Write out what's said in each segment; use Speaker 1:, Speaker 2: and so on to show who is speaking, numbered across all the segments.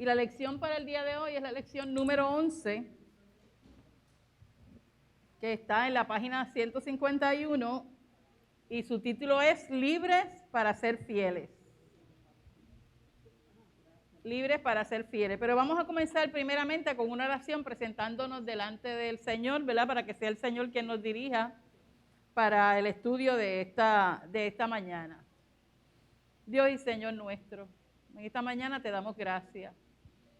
Speaker 1: Y la lección para el día de hoy es la lección número 11, que está en la página 151, y su título es Libres para ser fieles. Libres para ser fieles. Pero vamos a comenzar primeramente con una oración presentándonos delante del Señor, ¿verdad? Para que sea el Señor quien nos dirija para el estudio de esta mañana. Dios y Señor nuestro, en esta mañana te damos gracias.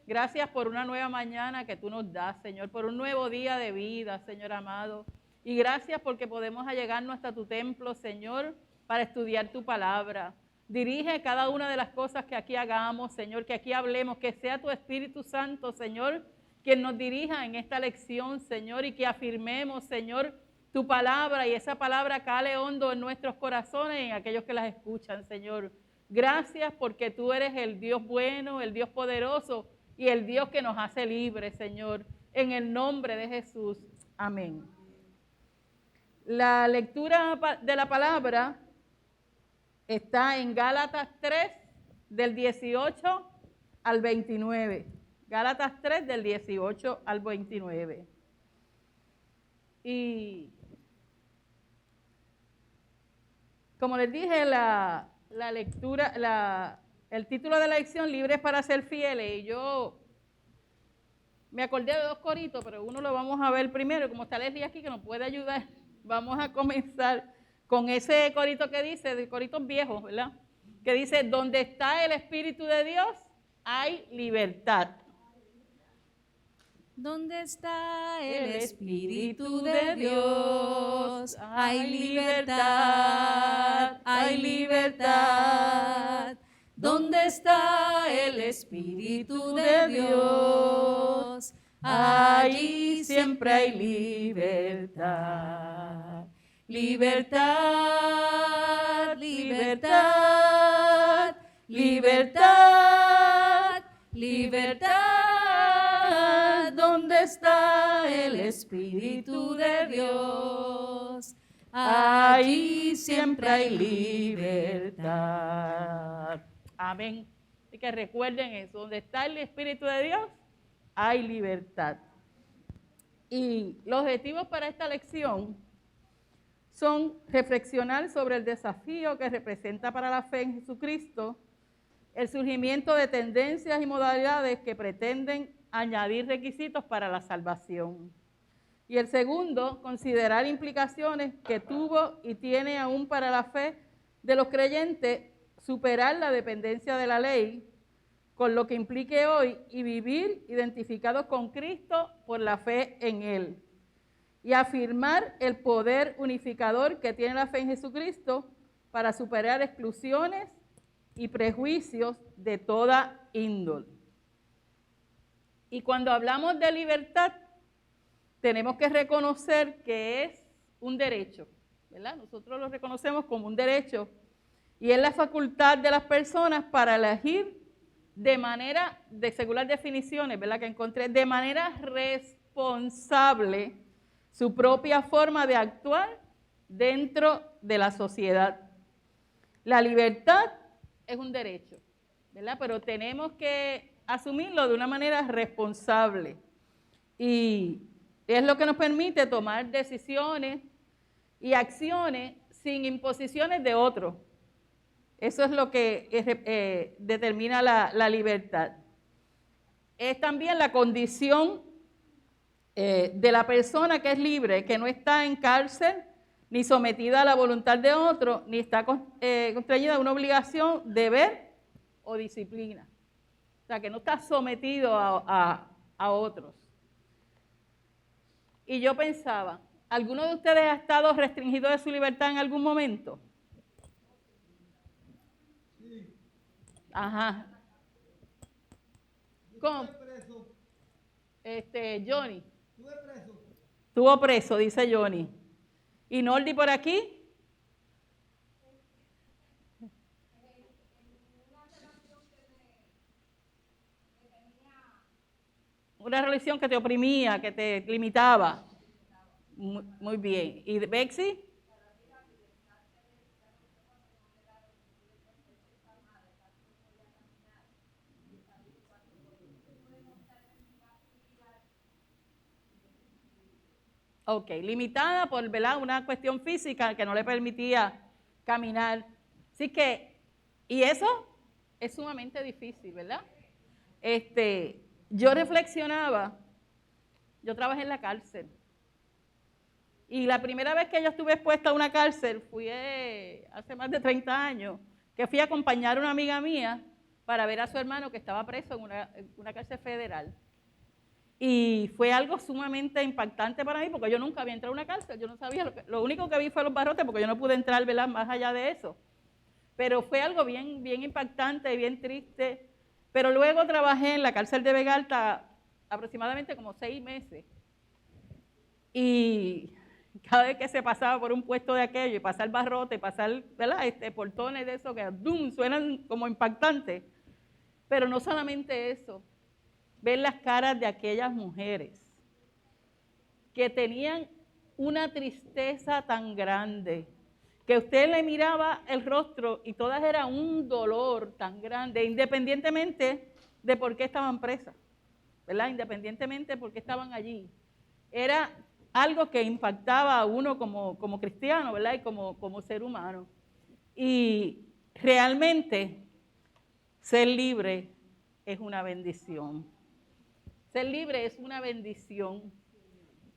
Speaker 1: Gracias por una nueva mañana que tú nos das, Señor, por un nuevo día de vida, Señor amado. Y gracias porque podemos allegarnos hasta tu templo, Señor, para estudiar tu palabra. Dirige cada una de las cosas que aquí hagamos, Señor, que aquí hablemos, que sea tu Espíritu Santo, Señor, quien nos dirija en esta lección, Señor, y que afirmemos, Señor, tu palabra, y esa palabra cale hondo en nuestros corazones y en aquellos que las escuchan, Señor. Gracias porque tú eres el Dios bueno, el Dios poderoso y el Dios que nos hace libres, Señor. En el nombre de Jesús. Amén. La lectura de la palabra está en Gálatas 3, del 18 al 29. Gálatas 3, del 18 al 29. Y como les dije, el título de la lección, Libres para ser fieles, y yo me acordé de dos coritos, pero uno lo vamos a ver primero, como está Leslie aquí que nos puede ayudar, vamos a comenzar con ese corito que dice, de coritos viejos, ¿verdad? Que dice, donde está el Espíritu de Dios, hay libertad.
Speaker 2: ¿Dónde está el Espíritu de Dios? Hay libertad, hay libertad. ¿Dónde está el Espíritu de Dios? Allí siempre hay libertad. Libertad, libertad, libertad, libertad. ¿Dónde está el Espíritu de Dios? Allí siempre hay libertad.
Speaker 1: Amén. Y que recuerden eso, donde está el Espíritu de Dios, hay libertad. Y los objetivos para esta lección son reflexionar sobre el desafío que representa para la fe en Jesucristo el surgimiento de tendencias y modalidades que pretenden añadir requisitos para la salvación. Y el segundo, considerar implicaciones que tuvo y tiene aún para la fe de los creyentes superar la dependencia de la ley, con lo que implique hoy y vivir identificados con Cristo por la fe en Él. Y afirmar el poder unificador que tiene la fe en Jesucristo para superar exclusiones y prejuicios de toda índole. Y cuando hablamos de libertad, tenemos que reconocer que es un derecho, ¿verdad? Nosotros lo reconocemos como un derecho y es la facultad de las personas para elegir de manera, según las definiciones, ¿verdad? Que encontré, de manera responsable su propia forma de actuar dentro de la sociedad. La libertad es un derecho, ¿verdad? Pero tenemos que asumirlo de una manera responsable y es lo que nos permite tomar decisiones y acciones sin imposiciones de otros. Eso es lo que determina la libertad. Es también la condición de la persona que es libre, que no está en cárcel, ni sometida a la voluntad de otro, ni está constreñida a una obligación, deber o disciplina. O sea, que no está sometido a otros. Y yo pensaba, ¿alguno de ustedes ha estado restringido de su libertad en algún momento?
Speaker 3: Sí.
Speaker 1: Ajá. ¿Cómo?
Speaker 3: Estuve preso.
Speaker 1: Johnny.
Speaker 3: Estuve preso.
Speaker 1: Estuvo preso, dice Johnny. ¿Y Nordi por aquí? Una religión que te oprimía, que te limitaba. Muy bien. ¿Y Bexy? Ok, limitada por, ¿verdad?, una cuestión física que no le permitía caminar. Así que, y eso es sumamente difícil, ¿verdad? Yo reflexionaba, yo trabajé en la cárcel. Y la primera vez que yo estuve expuesta a una cárcel fue hace más de 30 años, que fui a acompañar a una amiga mía para ver a su hermano que estaba preso en una cárcel federal. Y fue algo sumamente impactante para mí porque yo nunca había entrado a una cárcel, yo no sabía, lo único que vi fue los barrotes porque yo no pude entrar, ¿verdad?, más allá de eso. Pero fue algo bien, bien impactante, bien triste. Pero luego trabajé en la cárcel de Vega Alta aproximadamente como 6 meses. Y cada vez que se pasaba por un puesto de aquello y pasar barrote, pasar, ¿verdad?, portones de esos que suenan como impactantes. Pero no solamente eso, ver las caras de aquellas mujeres que tenían una tristeza tan grande, que usted le miraba el rostro y todas era un dolor tan grande, independientemente de por qué estaban presas, ¿verdad? Independientemente de por qué estaban allí. Era algo que impactaba a uno como cristiano, ¿verdad? Y como ser humano. Y realmente ser libre es una bendición. Ser libre es una bendición.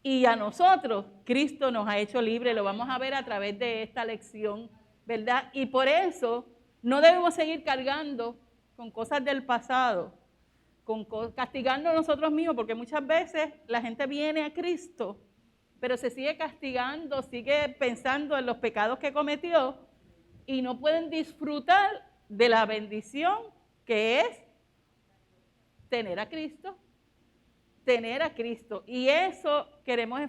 Speaker 1: Y a nosotros, Cristo nos ha hecho libres, lo vamos a ver a través de esta lección, ¿verdad? Y por eso no debemos seguir cargando con cosas del pasado, castigando a nosotros mismos, porque muchas veces la gente viene a Cristo, pero se sigue castigando, sigue pensando en los pecados que cometió y no pueden disfrutar de la bendición que es tener a Cristo. Tener a Cristo. Y eso queremos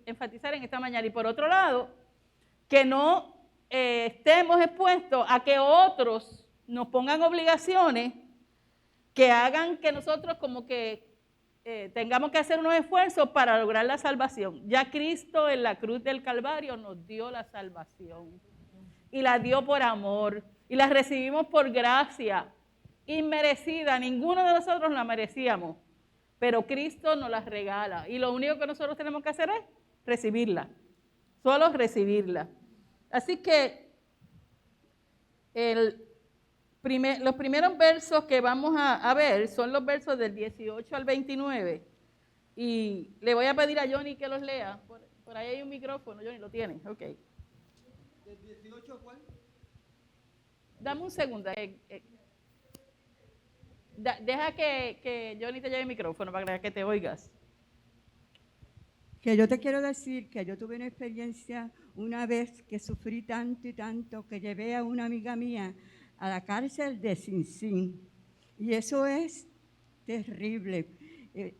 Speaker 1: enfatizar en esta mañana. Y por otro lado, que no estemos expuestos a que otros nos pongan obligaciones que hagan que nosotros como que tengamos que hacer unos esfuerzos para lograr la salvación. Ya Cristo en la cruz del Calvario nos dio la salvación. Y la dio por amor. Y la recibimos por gracia inmerecida. Ninguno de nosotros la merecíamos. Pero Cristo nos las regala y lo único que nosotros tenemos que hacer es recibirla, solo recibirla. Así que los primeros versos que vamos a ver son los versos del 18 al 29 y le voy a pedir a Johnny que los lea. Por ahí hay un micrófono, Johnny, ¿lo tiene? Ok.
Speaker 3: ¿Del 18 a cuál?
Speaker 1: Dame un segundo. Deja que Johnny te lleve el micrófono para que te oigas.
Speaker 3: Que yo te quiero decir que yo tuve una experiencia una vez que sufrí tanto y tanto que llevé a una amiga mía a la cárcel de Sinsín. Y eso es terrible.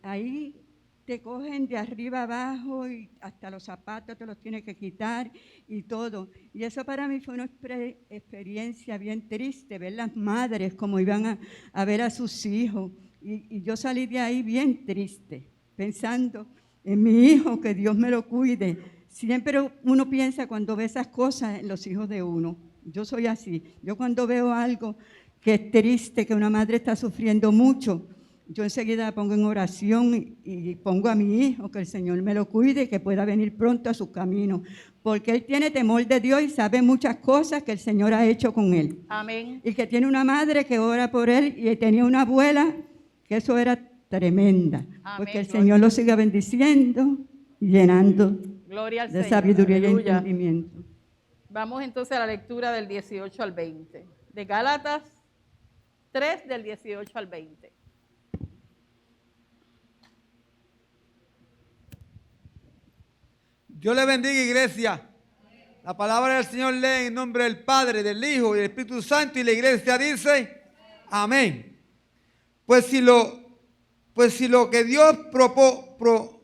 Speaker 3: Ahí te cogen de arriba abajo y hasta los zapatos te los tienes que quitar y todo. Y eso para mí fue una experiencia bien triste, ver las madres como iban a ver a sus hijos. Y yo salí de ahí bien triste, pensando en mi hijo, que Dios me lo cuide. Siempre uno piensa cuando ve esas cosas en los hijos de uno. Yo soy así. Yo cuando veo algo que es triste, que una madre está sufriendo mucho, yo enseguida pongo en oración y pongo a mi hijo que el Señor me lo cuide y que pueda venir pronto a su camino, porque él tiene temor de Dios y sabe muchas cosas que el Señor ha hecho con él.
Speaker 1: Amén.
Speaker 3: Y que tiene una madre que ora por él y tenía una abuela que eso era tremenda. Amén. Porque el Señor lo siga bendiciendo y llenando
Speaker 1: Gloria al
Speaker 3: de
Speaker 1: Señor.
Speaker 3: sabiduría. Aleluya. Y entendimiento.
Speaker 1: Vamos entonces a la lectura del 18 al 20, de Gálatas 3 del 18 al 20.
Speaker 4: Dios le bendiga, iglesia. La palabra del Señor lee en nombre del Padre, del Hijo y del Espíritu Santo, y la iglesia dice amén. Pues si lo que Dios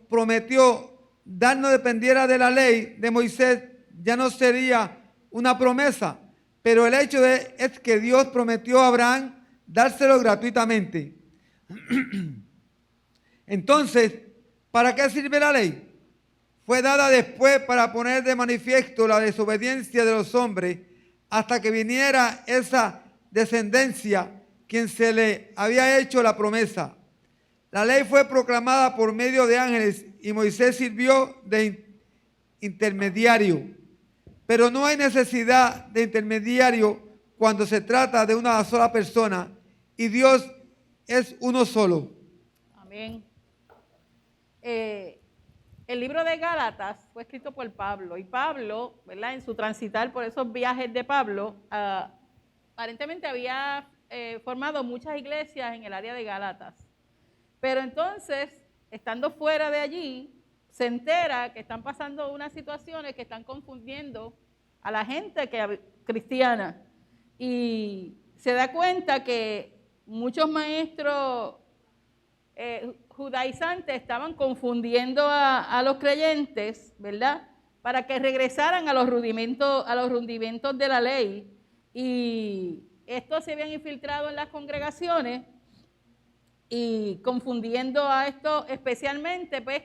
Speaker 4: prometió dar no dependiera de la ley de Moisés, ya no sería una promesa. Pero el hecho es que Dios prometió a Abraham dárselo gratuitamente. Entonces, ¿para qué sirve la ley? Fue dada después para poner de manifiesto la desobediencia de los hombres hasta que viniera esa descendencia quien se le había hecho la promesa. La ley fue proclamada por medio de ángeles y Moisés sirvió de intermediario, pero no hay necesidad de intermediario cuando se trata de una sola persona y Dios es uno solo.
Speaker 1: Amén. El libro de Gálatas fue escrito por Pablo, y Pablo, ¿verdad?, en su transitar por esos viajes de Pablo, aparentemente había formado muchas iglesias en el área de Gálatas. Pero entonces, estando fuera de allí, se entera que están pasando unas situaciones que están confundiendo a la gente cristiana, y se da cuenta que muchos maestros judaizantes estaban confundiendo a los creyentes, ¿verdad?, para que regresaran a los rudimentos de la ley. Y estos se habían infiltrado en las congregaciones y confundiendo a esto, especialmente pues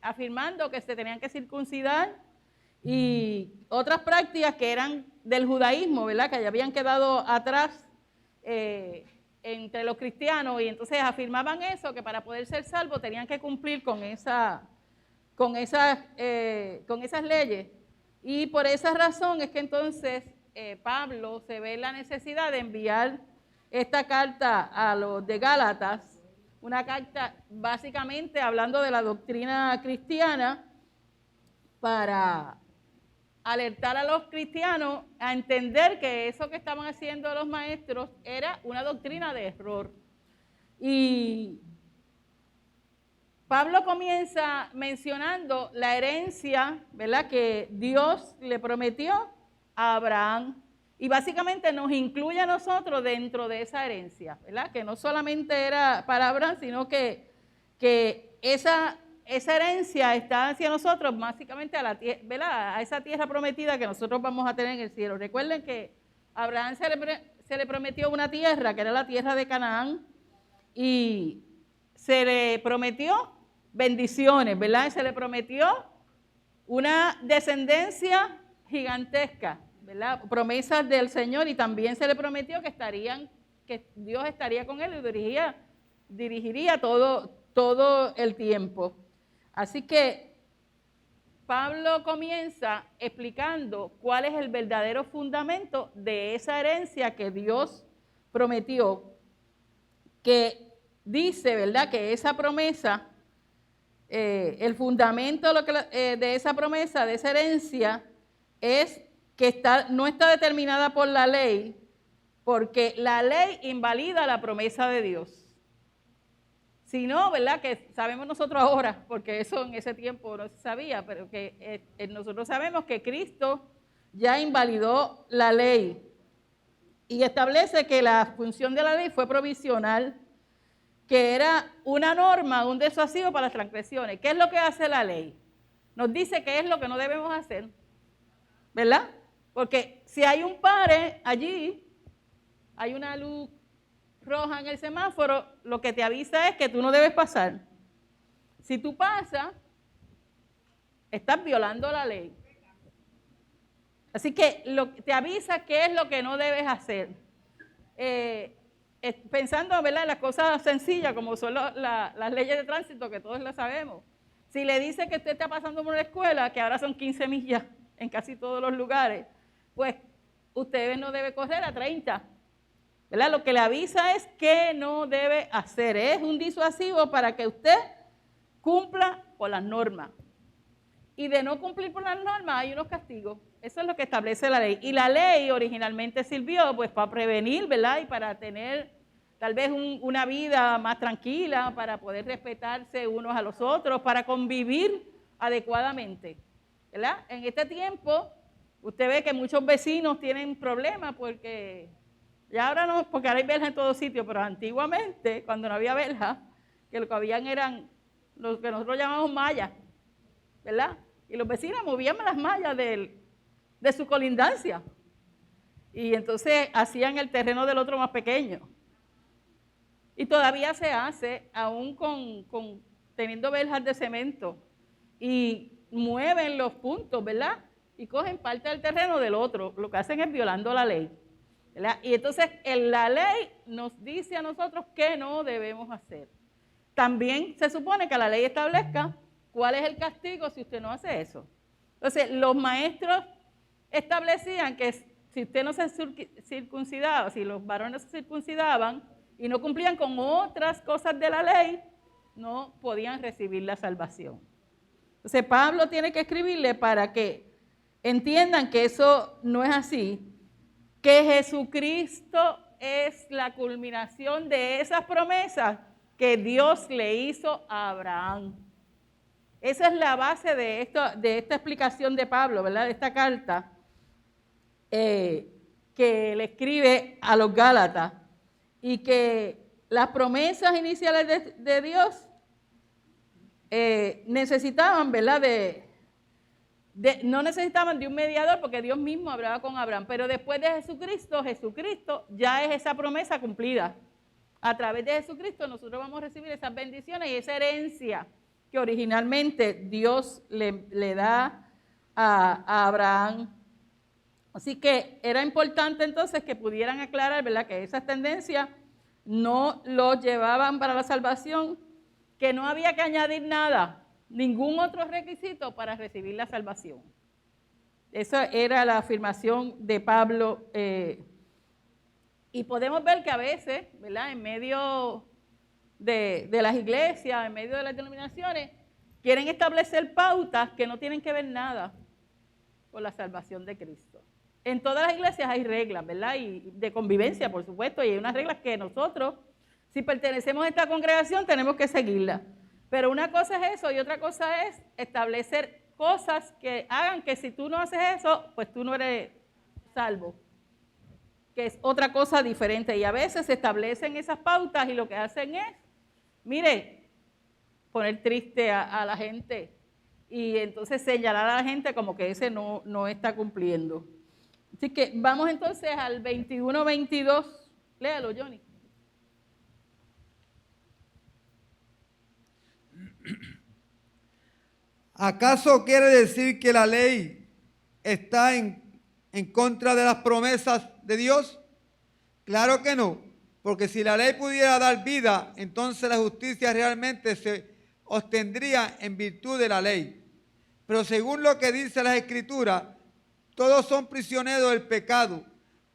Speaker 1: afirmando que se tenían que circuncidar y otras prácticas que eran del judaísmo, ¿verdad?, que ya habían quedado atrás entre los cristianos, y entonces afirmaban eso, que para poder ser salvos tenían que cumplir con esas leyes. Y por esa razón es que entonces Pablo se ve la necesidad de enviar esta carta a los de Gálatas, una carta básicamente hablando de la doctrina cristiana, para alertar a los cristianos a entender que eso que estaban haciendo los maestros era una doctrina de error. Y Pablo comienza mencionando la herencia, ¿verdad?, que Dios le prometió a Abraham, y básicamente nos incluye a nosotros dentro de esa herencia, ¿verdad?, que no solamente era para Abraham, sino que esa herencia está hacia nosotros, básicamente a esa tierra prometida que nosotros vamos a tener en el cielo. Recuerden que a Abraham se le prometió una tierra, que era la tierra de Canaán, y se le prometió bendiciones, ¿verdad? Y se le prometió una descendencia gigantesca, ¿verdad? Promesas del Señor, y también se le prometió que Dios estaría con él y dirigiría todo el tiempo. Así que Pablo comienza explicando cuál es el verdadero fundamento de esa herencia que Dios prometió, que dice, ¿verdad?, que esa promesa, el fundamento de esa promesa, de esa herencia, es que no está determinada por la ley, porque la ley invalida la promesa de Dios. Si no, ¿verdad?, que sabemos nosotros ahora, porque eso en ese tiempo no se sabía, pero que nosotros sabemos que Cristo ya invalidó la ley y establece que la función de la ley fue provisional, que era una norma, un disuasivo para las transgresiones. ¿Qué es lo que hace la ley? Nos dice qué es lo que no debemos hacer, ¿verdad? Porque si hay un pare allí, hay una luz roja en el semáforo, lo que te avisa es que tú no debes pasar. Si tú pasas, estás violando la ley. Así que te avisa qué es lo que no debes hacer. Pensando, ¿verdad?, en las cosas sencillas como son las leyes de tránsito, que todos las sabemos. Si le dice que usted está pasando por una escuela, que ahora son 15 millas en casi todos los lugares, pues usted no debe correr a 30. ¿Verdad? Lo que le avisa es que no debe hacer. Es un disuasivo para que usted cumpla con las normas. Y de no cumplir con las normas hay unos castigos. Eso es lo que establece la ley. Y la ley originalmente sirvió pues para prevenir, ¿verdad?, y para tener tal vez una vida más tranquila, para poder respetarse unos a los otros, para convivir adecuadamente, ¿verdad? En este tiempo usted ve que muchos vecinos tienen problemas porque ya ahora no, porque ahora hay verjas en todos sitios, pero antiguamente, cuando no había verjas, que lo que habían eran los que nosotros llamamos mallas, ¿verdad? Y los vecinos movían las mallas de su colindancia. Y entonces hacían el terreno del otro más pequeño. Y todavía se hace, aún teniendo verjas de cemento. Y mueven los puntos, ¿verdad? Y cogen parte del terreno del otro. Lo que hacen es violando la ley, ¿verdad? Y entonces la ley nos dice a nosotros qué no debemos hacer. También se supone que la ley establezca cuál es el castigo si usted no hace eso. Entonces, los maestros establecían que si usted no se circuncidaba, si los varones se circuncidaban y no cumplían con otras cosas de la ley, no podían recibir la salvación. Entonces, Pablo tiene que escribirle para que entiendan que eso no es así, que Jesucristo es la culminación de esas promesas que Dios le hizo a Abraham. Esa es la base de esta explicación de Pablo, ¿verdad? De esta carta que le escribe a los Gálatas, y que las promesas iniciales de Dios necesitaban, ¿verdad? No necesitaban de un mediador, porque Dios mismo hablaba con Abraham, pero después de Jesucristo ya es esa promesa cumplida. A través de Jesucristo nosotros vamos a recibir esas bendiciones y esa herencia que originalmente Dios le da a Abraham. Así que era importante entonces que pudieran aclarar, ¿verdad?, que esas tendencias no los llevaban para la salvación, que no había que añadir nada, ningún otro requisito para recibir la salvación. Esa era la afirmación de Pablo. Y podemos ver que a veces, ¿verdad?, en medio de las iglesias, en medio de las denominaciones, quieren establecer pautas que no tienen que ver nada con la salvación de Cristo. En todas las iglesias hay reglas, ¿verdad?, y de convivencia, por supuesto, y hay unas reglas que nosotros, si pertenecemos a esta congregación, tenemos que seguirlas. Pero una cosa es eso y otra cosa es establecer cosas que hagan que si tú no haces eso, pues tú no eres salvo, que es otra cosa diferente. Y a veces se establecen esas pautas y lo que hacen es, mire, poner triste a la gente y entonces señalar a la gente como que ese no está cumpliendo. Así que vamos entonces al 21-22. Léalo, Johnny.
Speaker 4: ¿Acaso quiere decir que la ley está en contra de las promesas de Dios? Claro que no, porque si la ley pudiera dar vida, entonces la justicia realmente se obtendría en virtud de la ley. Pero según lo que dice las Escrituras, todos son prisioneros del pecado,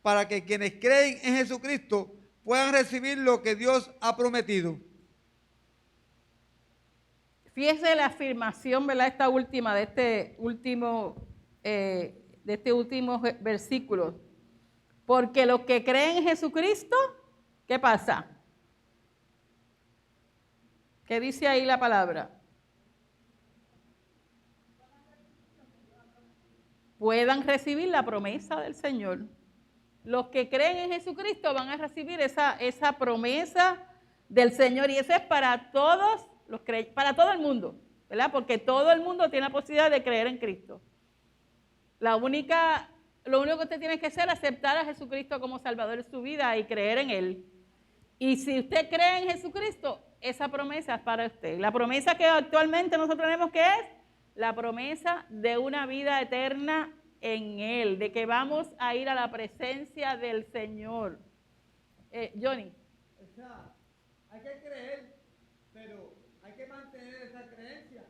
Speaker 4: para que quienes creen en Jesucristo puedan recibir lo que Dios ha prometido.
Speaker 1: Fíjese la afirmación, ¿verdad?, esta última, de este último versículo. Porque los que creen en Jesucristo, ¿qué pasa? ¿Qué dice ahí la palabra? Puedan recibir la promesa del Señor. Los que creen en Jesucristo van a recibir esa promesa del Señor, y eso es para todos para todo el mundo, ¿verdad? Porque todo el mundo tiene la posibilidad de creer en Cristo. Lo único que usted tiene que hacer es aceptar a Jesucristo como Salvador de su vida y creer en Él. Y si usted cree en Jesucristo, esa promesa es para usted. La promesa que actualmente nosotros tenemos, ¿qué es? La promesa de una vida eterna en Él, de que vamos a ir a la presencia del Señor. Johnny.
Speaker 4: O sea, hay que creer, pero hay que mantener esa creencia.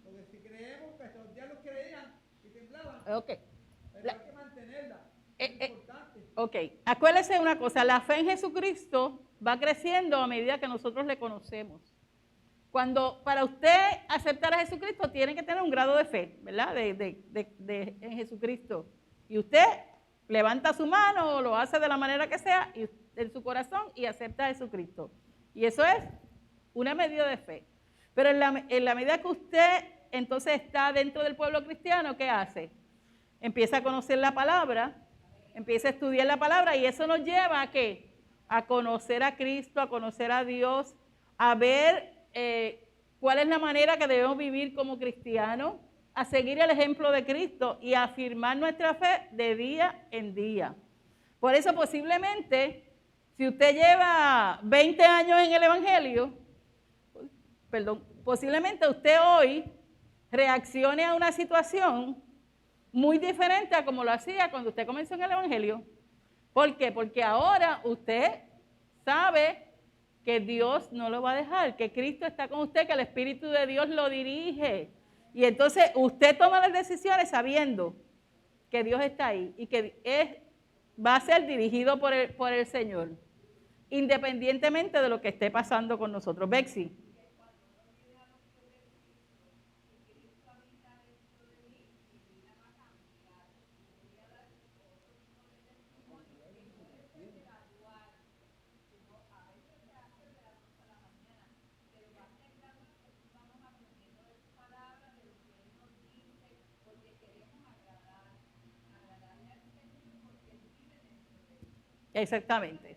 Speaker 4: Porque si creemos que estos días los creían y temblaban,
Speaker 1: Okay.
Speaker 4: pero hay que mantenerla. Es importante.
Speaker 1: Ok, acuérdese una cosa, la fe en Jesucristo va creciendo a medida que nosotros le conocemos. Para usted aceptar a Jesucristo tiene que tener un grado de fe, ¿verdad? En Jesucristo. Y usted levanta su mano o lo hace de la manera que sea en su corazón y acepta a Jesucristo. Y eso es una medida de fe. Pero en la medida que usted entonces está dentro del pueblo cristiano, ¿qué hace? Empieza a conocer la palabra, empieza a estudiar la palabra, y eso nos lleva ¿a qué? A conocer a Cristo, a conocer a Dios, a ver cuál es la manera que debemos vivir como cristianos, a seguir el ejemplo de Cristo y a afirmar nuestra fe de día en día. Por eso posiblemente, si usted lleva 20 años en el Evangelio, posiblemente usted hoy reaccione a una situación muy diferente a como lo hacía cuando usted comenzó en el Evangelio. ¿Por qué? Porque ahora usted sabe que Dios no lo va a dejar, que Cristo está con usted, que el Espíritu de Dios lo dirige. Y entonces usted toma las decisiones sabiendo que Dios está ahí y que va a ser dirigido por el Señor, independientemente de lo que esté pasando con nosotros. Bexy. Exactamente.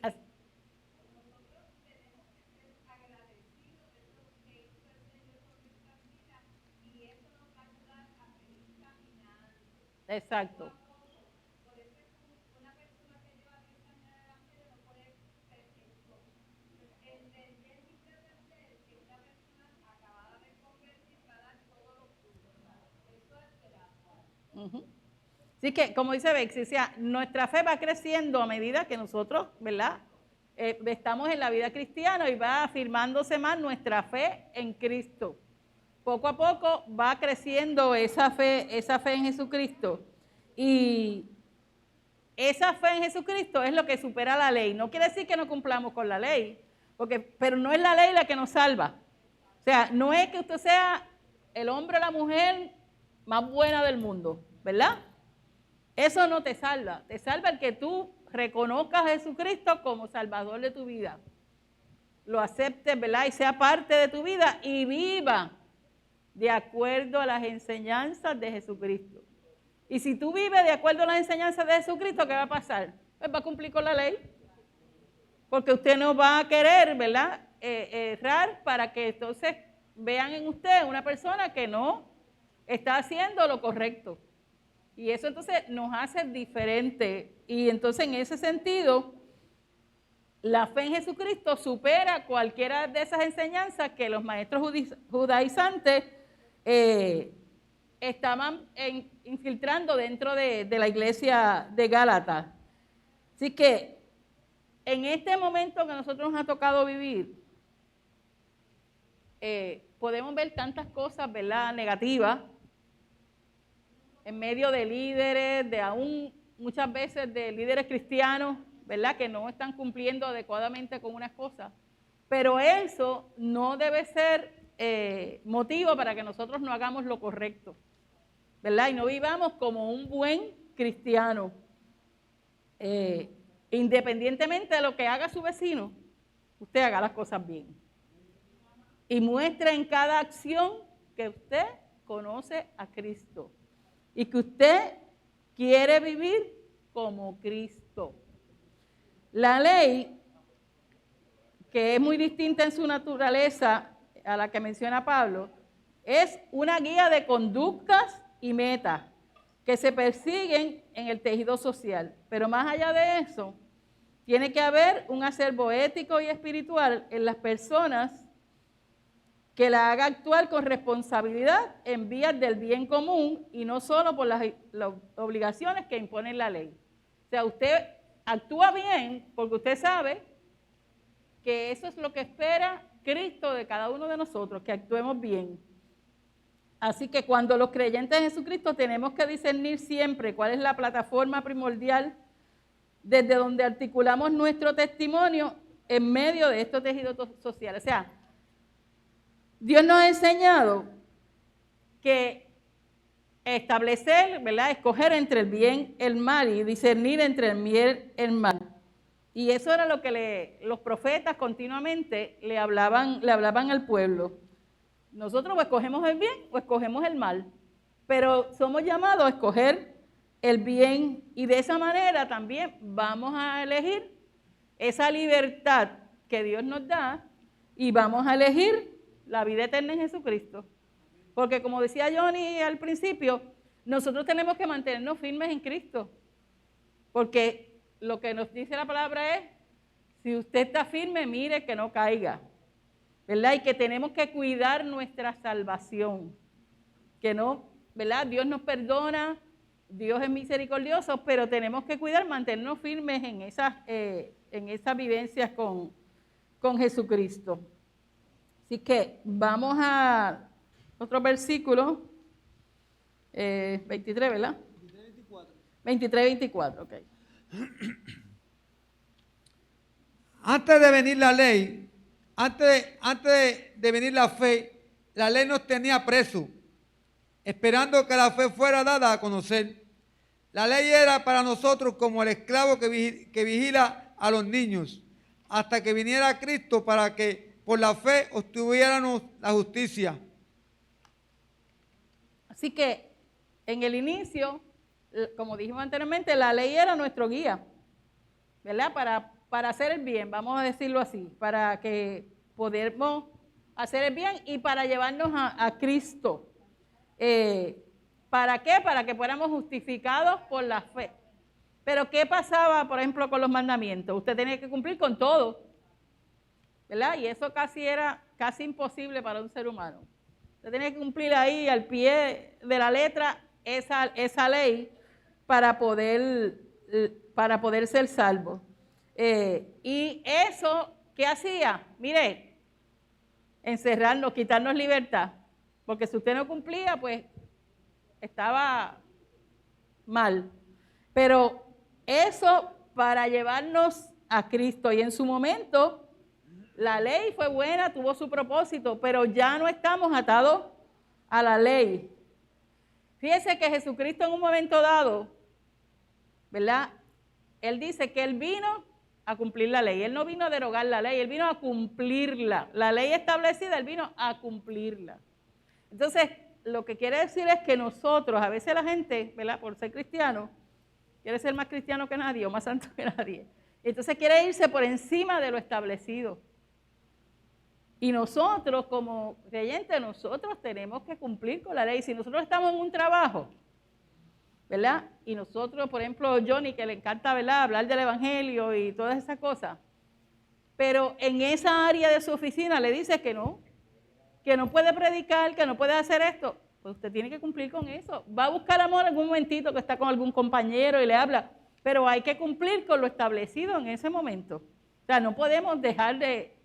Speaker 1: As- Exacto. Ujú. Así que, como dice Bexy, o sea, nuestra fe va creciendo a medida que nosotros, ¿verdad? Estamos en la vida cristiana y va afirmándose más nuestra fe en Cristo. Poco a poco va creciendo esa fe en Jesucristo. Y esa fe en Jesucristo es lo que supera la ley. No quiere decir que no cumplamos con la ley, pero no es la ley la que nos salva. O sea, no es que usted sea el hombre o la mujer más buena del mundo, ¿verdad? Eso no te salva. Te salva el que tú reconozcas a Jesucristo como Salvador de tu vida. Lo aceptes, ¿verdad? Y sea parte de tu vida y viva de acuerdo a las enseñanzas de Jesucristo. Y si tú vives de acuerdo a las enseñanzas de Jesucristo, ¿qué va a pasar? Pues va a cumplir con la ley. Porque usted no va a querer, ¿verdad? Errar para que entonces vean en usted una persona que no está haciendo lo correcto. Y eso entonces nos hace diferente. Y entonces en ese sentido, la fe en Jesucristo supera cualquiera de esas enseñanzas que los maestros judaizantes estaban infiltrando dentro de la iglesia de Gálatas. Así que en este momento que nosotros nos ha tocado vivir, podemos ver tantas cosas, ¿verdad?, negativas, en medio de líderes, de aún muchas veces de líderes cristianos, ¿verdad?, que no están cumpliendo adecuadamente con unas cosas. Pero eso no debe ser motivo para que nosotros no hagamos lo correcto, ¿verdad? Y no vivamos como un buen cristiano. Independientemente de lo que haga su vecino, usted haga las cosas bien. Y muestre en cada acción que usted conoce a Cristo y que usted quiere vivir como Cristo. La ley, que es muy distinta en su naturaleza a la que menciona Pablo, es una guía de conductas y metas que se persiguen en el tejido social. Pero más allá de eso, tiene que haber un acervo ético y espiritual en las personas que la haga actuar con responsabilidad en vías del bien común y no solo por las obligaciones que impone la ley. O sea, usted actúa bien porque usted sabe que eso es lo que espera Cristo de cada uno de nosotros, que actuemos bien. Así que cuando los creyentes en Jesucristo tenemos que discernir siempre cuál es la plataforma primordial desde donde articulamos nuestro testimonio en medio de estos tejidos sociales. O sea, Dios nos ha enseñado que establecer, ¿verdad?, escoger entre el bien y el mal y discernir entre el bien y el mal. Y eso era lo que los profetas continuamente le hablaban al pueblo. Nosotros o escogemos el bien o escogemos el mal, pero somos llamados a escoger el bien y de esa manera también vamos a elegir esa libertad que Dios nos da y vamos a elegir la vida eterna en Jesucristo. Porque como decía Johnny al principio, nosotros tenemos que mantenernos firmes en Cristo, porque lo que nos dice la palabra es, Si usted está firme, mire que no caiga, ¿verdad? Y que tenemos que cuidar nuestra salvación, que no, ¿verdad? Dios nos perdona, Dios es misericordioso, pero tenemos que cuidar, mantenernos firmes en esas vivencias con Jesucristo. Así que vamos a otro versículo, 23, ¿verdad? 23, 24, ok.
Speaker 4: Antes de venir la ley, antes de venir la fe, la ley nos tenía presos, esperando que la fe fuera dada a conocer. La ley era para nosotros como el esclavo que vigila a los niños, hasta que viniera Cristo para que por la fe obtuviéramos la justicia.
Speaker 1: Así que en el inicio, como dijimos anteriormente, la ley era nuestro guía, ¿verdad? Para hacer el bien, vamos a decirlo así, para que podamos hacer el bien y para llevarnos a Cristo. ¿Para qué? Para que fuéramos justificados por la fe. Pero ¿qué pasaba, por ejemplo, con los mandamientos? Usted tenía que cumplir con todo, ¿verdad? Y eso era casi imposible para un ser humano. Usted tenía que cumplir ahí al pie de la letra esa ley para poder ser salvo. Y eso, ¿qué hacía? Mire, encerrarnos, quitarnos libertad. Porque si usted no cumplía, pues estaba mal. Pero eso para llevarnos a Cristo. Y en su momento, la ley fue buena, tuvo su propósito, pero ya no estamos atados a la ley. Fíjese que Jesucristo en un momento dado, ¿verdad? Él dice que Él vino a cumplir la ley. Él no vino a derogar la ley, Él vino a cumplirla. La ley establecida, Él vino a cumplirla. Entonces, lo que quiere decir es que nosotros, a veces la gente, ¿verdad? Por ser cristiano, quiere ser más cristiano que nadie o más santo que nadie. Entonces quiere irse por encima de lo establecido. Y nosotros, como creyentes, nosotros tenemos que cumplir con la ley. Si nosotros estamos en un trabajo, ¿verdad? Y nosotros, por ejemplo, Johnny, que le encanta, ¿verdad?, hablar del evangelio y todas esas cosas, pero en esa área de su oficina le dice que no puede predicar, que no puede hacer esto, pues usted tiene que cumplir con eso. Va a buscar amor en algún momentito que está con algún compañero y le habla, pero hay que cumplir con lo establecido en ese momento. O sea, no podemos dejar de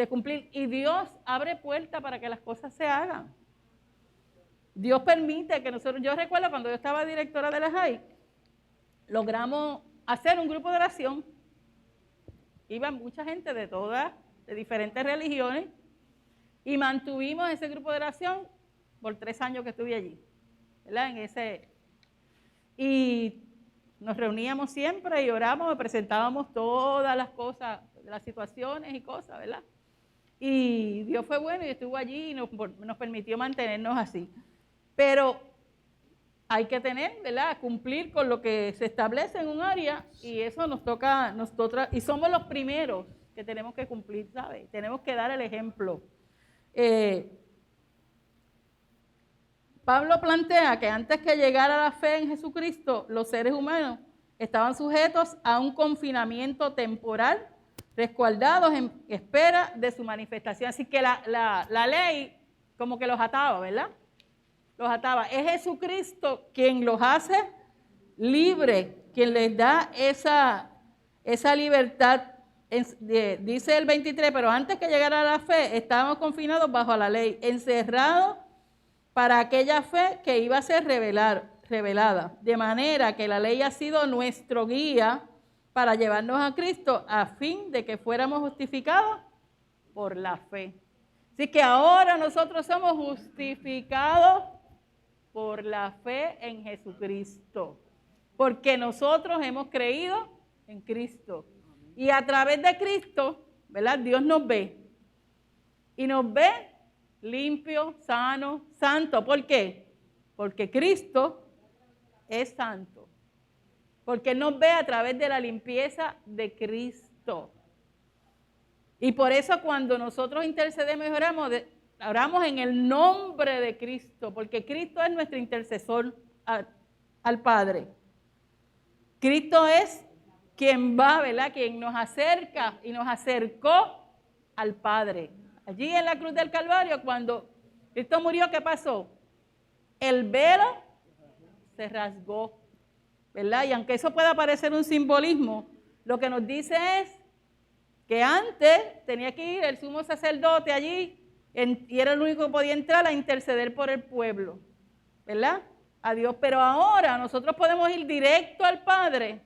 Speaker 1: cumplir. Y Dios abre puertas para que las cosas se hagan. Dios permite que nosotros, yo recuerdo cuando yo estaba directora de la JAI, logramos hacer un grupo de oración. Iba mucha gente de diferentes religiones, y mantuvimos ese grupo de oración por 3 años que estuve allí, ¿verdad? Y nos reuníamos siempre y oramos, presentábamos todas las cosas, las situaciones y cosas, ¿verdad? Y Dios fue bueno y estuvo allí y nos permitió mantenernos así. Pero hay que tener, ¿verdad?, cumplir con lo que se establece en un área, y eso nos toca a nosotros, y somos los primeros que tenemos que cumplir, ¿sabes? Tenemos que dar el ejemplo. Pablo plantea que antes que llegara la fe en Jesucristo, los seres humanos estaban sujetos a un confinamiento temporal, resguardados en espera de su manifestación. Así que la ley como que los ataba, ¿verdad? Los ataba. Es Jesucristo quien los hace libres, quien les da esa libertad. Dice el 23, pero antes que llegara la fe, estábamos confinados bajo la ley, encerrados para aquella fe que iba a ser revelada. De manera que la ley ha sido nuestro guía para llevarnos a Cristo a fin de que fuéramos justificados por la fe. Así que ahora nosotros somos justificados por la fe en Jesucristo, porque nosotros hemos creído en Cristo. Y a través de Cristo, ¿verdad?, Dios nos ve. Y nos ve limpio, sano, santo. ¿Por qué? Porque Cristo es santo. Porque Él nos ve a través de la limpieza de Cristo. Y por eso cuando nosotros intercedemos y oramos en el nombre de Cristo, porque Cristo es nuestro intercesor al Padre. Cristo es quien va, ¿verdad? Quien nos acerca y nos acercó al Padre. Allí en la cruz del Calvario, cuando Cristo murió, ¿qué pasó? El velo se rasgó, ¿verdad? Y aunque eso pueda parecer un simbolismo, lo que nos dice es que antes tenía que ir el sumo sacerdote allí y era el único que podía entrar a interceder por el pueblo, ¿verdad? A Dios. Pero ahora nosotros podemos ir directo al Padre.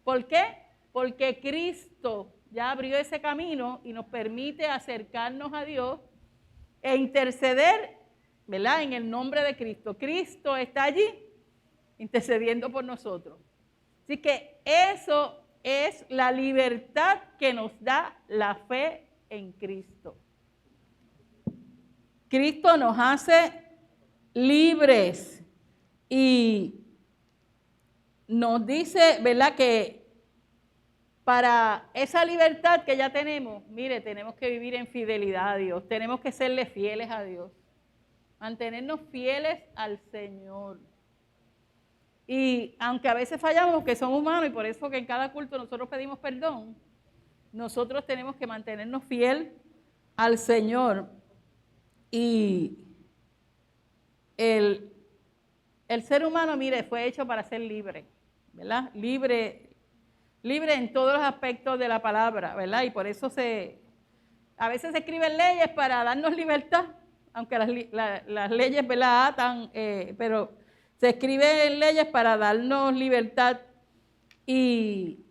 Speaker 1: ¿Por qué? Porque Cristo ya abrió ese camino y nos permite acercarnos a Dios e interceder, ¿verdad? En el nombre de Cristo. Cristo está allí intercediendo por nosotros. Así que eso es la libertad que nos da la fe en Cristo. Cristo nos hace libres y nos dice, ¿verdad?, que para esa libertad que ya tenemos, mire, tenemos que vivir en fidelidad a Dios, tenemos que serle fieles a Dios, mantenernos fieles al Señor. Y aunque a veces fallamos, porque somos humanos, y por eso que en cada culto nosotros pedimos perdón, nosotros tenemos que mantenernos fiel al Señor. Y el ser humano, mire, fue hecho para ser libre, ¿verdad? Libre en todos los aspectos de la palabra, ¿verdad? Y por eso a veces se escriben leyes para darnos libertad, aunque las leyes, ¿verdad?, atan, pero se escriben leyes para darnos libertad. Y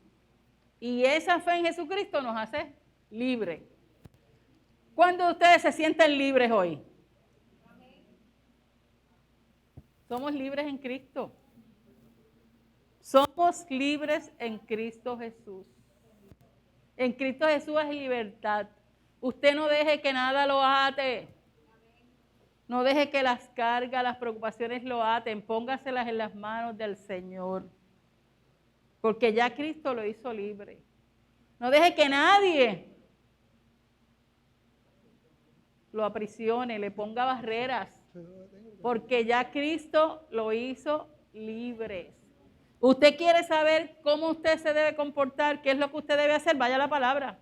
Speaker 1: esa fe en Jesucristo nos hace libres. ¿Cuándo ustedes se sienten libres hoy? Somos libres en Cristo. Somos libres en Cristo Jesús. En Cristo Jesús es libertad. Usted no deje que nada lo ate. No deje que las cargas, las preocupaciones lo aten. Póngaselas en las manos del Señor. Porque ya Cristo lo hizo libre. No deje que nadie lo aprisione, le ponga barreras. Porque ya Cristo lo hizo libre. Usted quiere saber cómo usted se debe comportar, qué es lo que usted debe hacer, vaya a la palabra.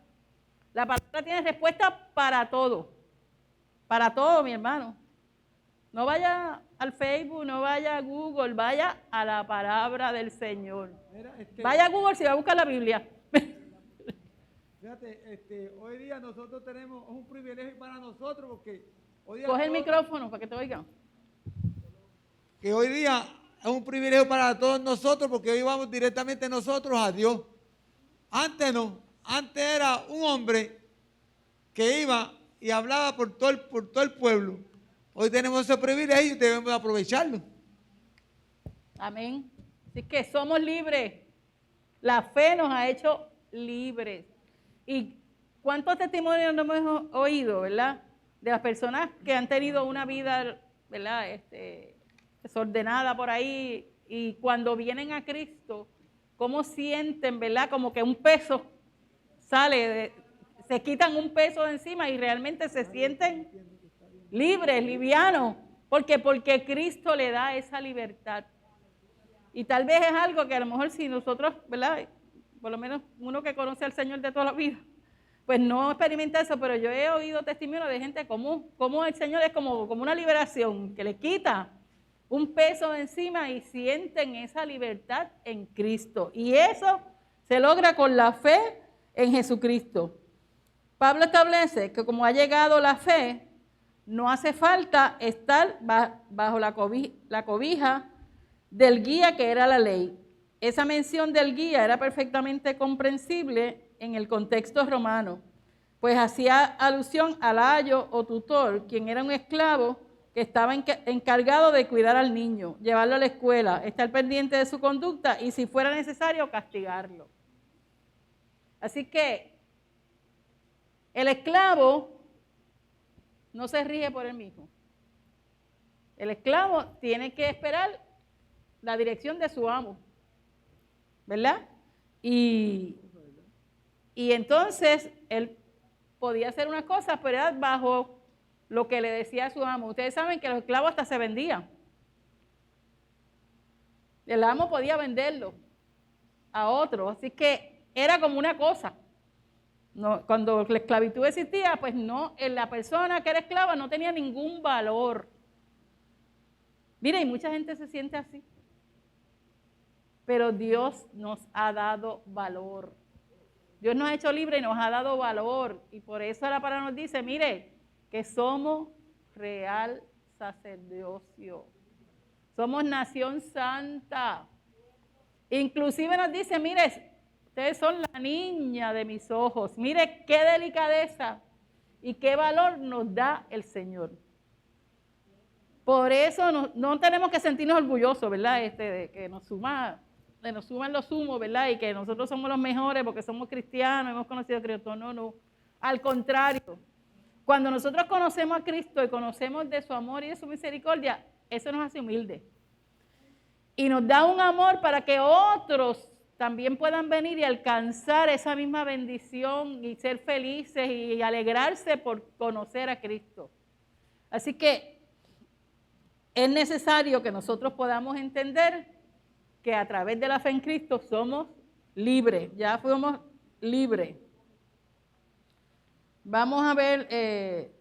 Speaker 1: La palabra tiene respuesta para todo. Para todo, mi hermano. No vaya al Facebook, no vaya a Google, vaya a la palabra del Señor. Vaya a Google si va a buscar la Biblia.
Speaker 4: Fíjate, hoy día nosotros tenemos un privilegio para nosotros porque hoy día
Speaker 1: Coge el micrófono para que te oigan.
Speaker 4: Que hoy día es un privilegio para todos nosotros porque hoy vamos directamente nosotros a Dios. Antes no, antes era un hombre que iba y hablaba por todo el pueblo. Hoy tenemos ese privilegio y debemos aprovecharlo.
Speaker 1: Amén. Así que somos libres. La fe nos ha hecho libres. ¿Y cuántos testimonios no hemos oído, verdad? De las personas que han tenido una vida, ¿verdad?, desordenada por ahí, y cuando vienen a Cristo, cómo sienten, ¿verdad?, como que un peso sale, se quitan un peso de encima y realmente se sienten libres, livianos. ¿Por qué? Porque Cristo le da esa libertad. Y tal vez es algo que a lo mejor si nosotros, ¿verdad?, por lo menos uno que conoce al Señor de toda la vida, pues no experimenta eso, pero yo he oído testimonios de gente como el Señor es como una liberación, que le quita un peso de encima y sienten esa libertad en Cristo. Y eso se logra con la fe en Jesucristo. Pablo establece que como ha llegado la fe, no hace falta estar bajo la cobija del guía que era la ley. Esa mención del guía era perfectamente comprensible en el contexto romano, pues hacía alusión al ayo o tutor, quien era un esclavo que estaba encargado de cuidar al niño, llevarlo a la escuela, estar pendiente de su conducta y, si fuera necesario, castigarlo. Así que el esclavo no se rige por él mismo. El esclavo tiene que esperar la dirección de su amo, ¿verdad? Y entonces él podía hacer unas cosas, pero era bajo lo que le decía a su amo. Ustedes saben que los esclavos hasta se vendían. El amo podía venderlo a otro. Así que era como una cosa. No, cuando la esclavitud existía, pues no, la persona que era esclava no tenía ningún valor. Mira, y mucha gente se siente así. Pero Dios nos ha dado valor. Dios nos ha hecho libres y nos ha dado valor. Y por eso la palabra nos dice, mire, que somos real sacerdocio. Somos nación santa. Inclusive nos dice, mire, ustedes son la niña de mis ojos. Mire qué delicadeza y qué valor nos da el Señor. Por eso no tenemos que sentirnos orgullosos, ¿verdad? De que nos suman los humos, ¿verdad? Y que nosotros somos los mejores porque somos cristianos, hemos conocido a Cristo. No. Al contrario, cuando nosotros conocemos a Cristo y conocemos de su amor y de su misericordia, eso nos hace humildes. Y nos da un amor para que otros también puedan venir y alcanzar esa misma bendición y ser felices y alegrarse por conocer a Cristo. Así que es necesario que nosotros podamos entender que a través de la fe en Cristo somos libres, ya fuimos libres. Vamos a ver,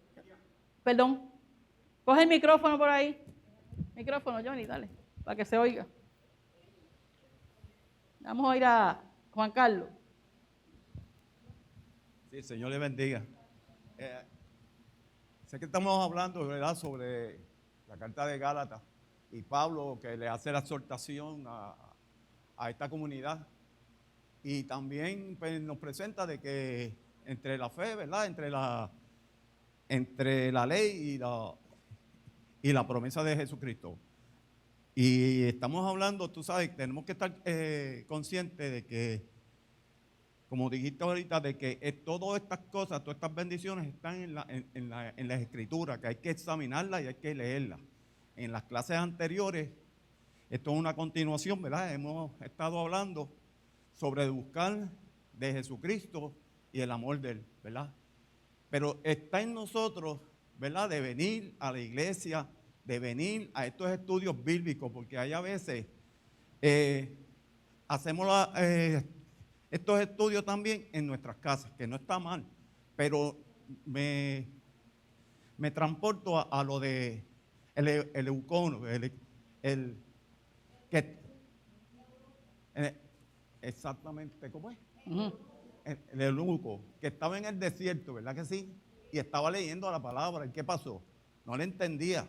Speaker 1: perdón, coge el micrófono por ahí. Micrófono, Johnny, dale, para que se oiga. Vamos a ir a Juan Carlos.
Speaker 5: Sí, Señor le bendiga. Sé que estamos hablando, ¿verdad?, sobre la carta de Gálatas y Pablo que le hace la exhortación a esta comunidad. Y también pues, nos presenta de que entre la fe, ¿verdad?, entre la ley y la promesa de Jesucristo. Y estamos hablando, tú sabes, tenemos que estar conscientes de que, como dijiste ahorita, de que todas estas cosas, todas estas bendiciones están en las escrituras, que hay que examinarlas y hay que leerlas. En las clases anteriores, esto es una continuación, ¿verdad? Hemos estado hablando sobre buscar de Jesucristo y el amor de Él, ¿verdad? Pero está en nosotros, ¿verdad?, de venir a la iglesia, de venir a estos estudios bíblicos, porque hay a veces hacemos estos estudios también en nuestras casas, que no está mal, pero me transporto a lo de el eucono, exactamente, ¿cómo es? El eunuco, que estaba en el desierto, ¿verdad que sí? Y estaba leyendo la palabra, ¿y qué pasó? No le entendía,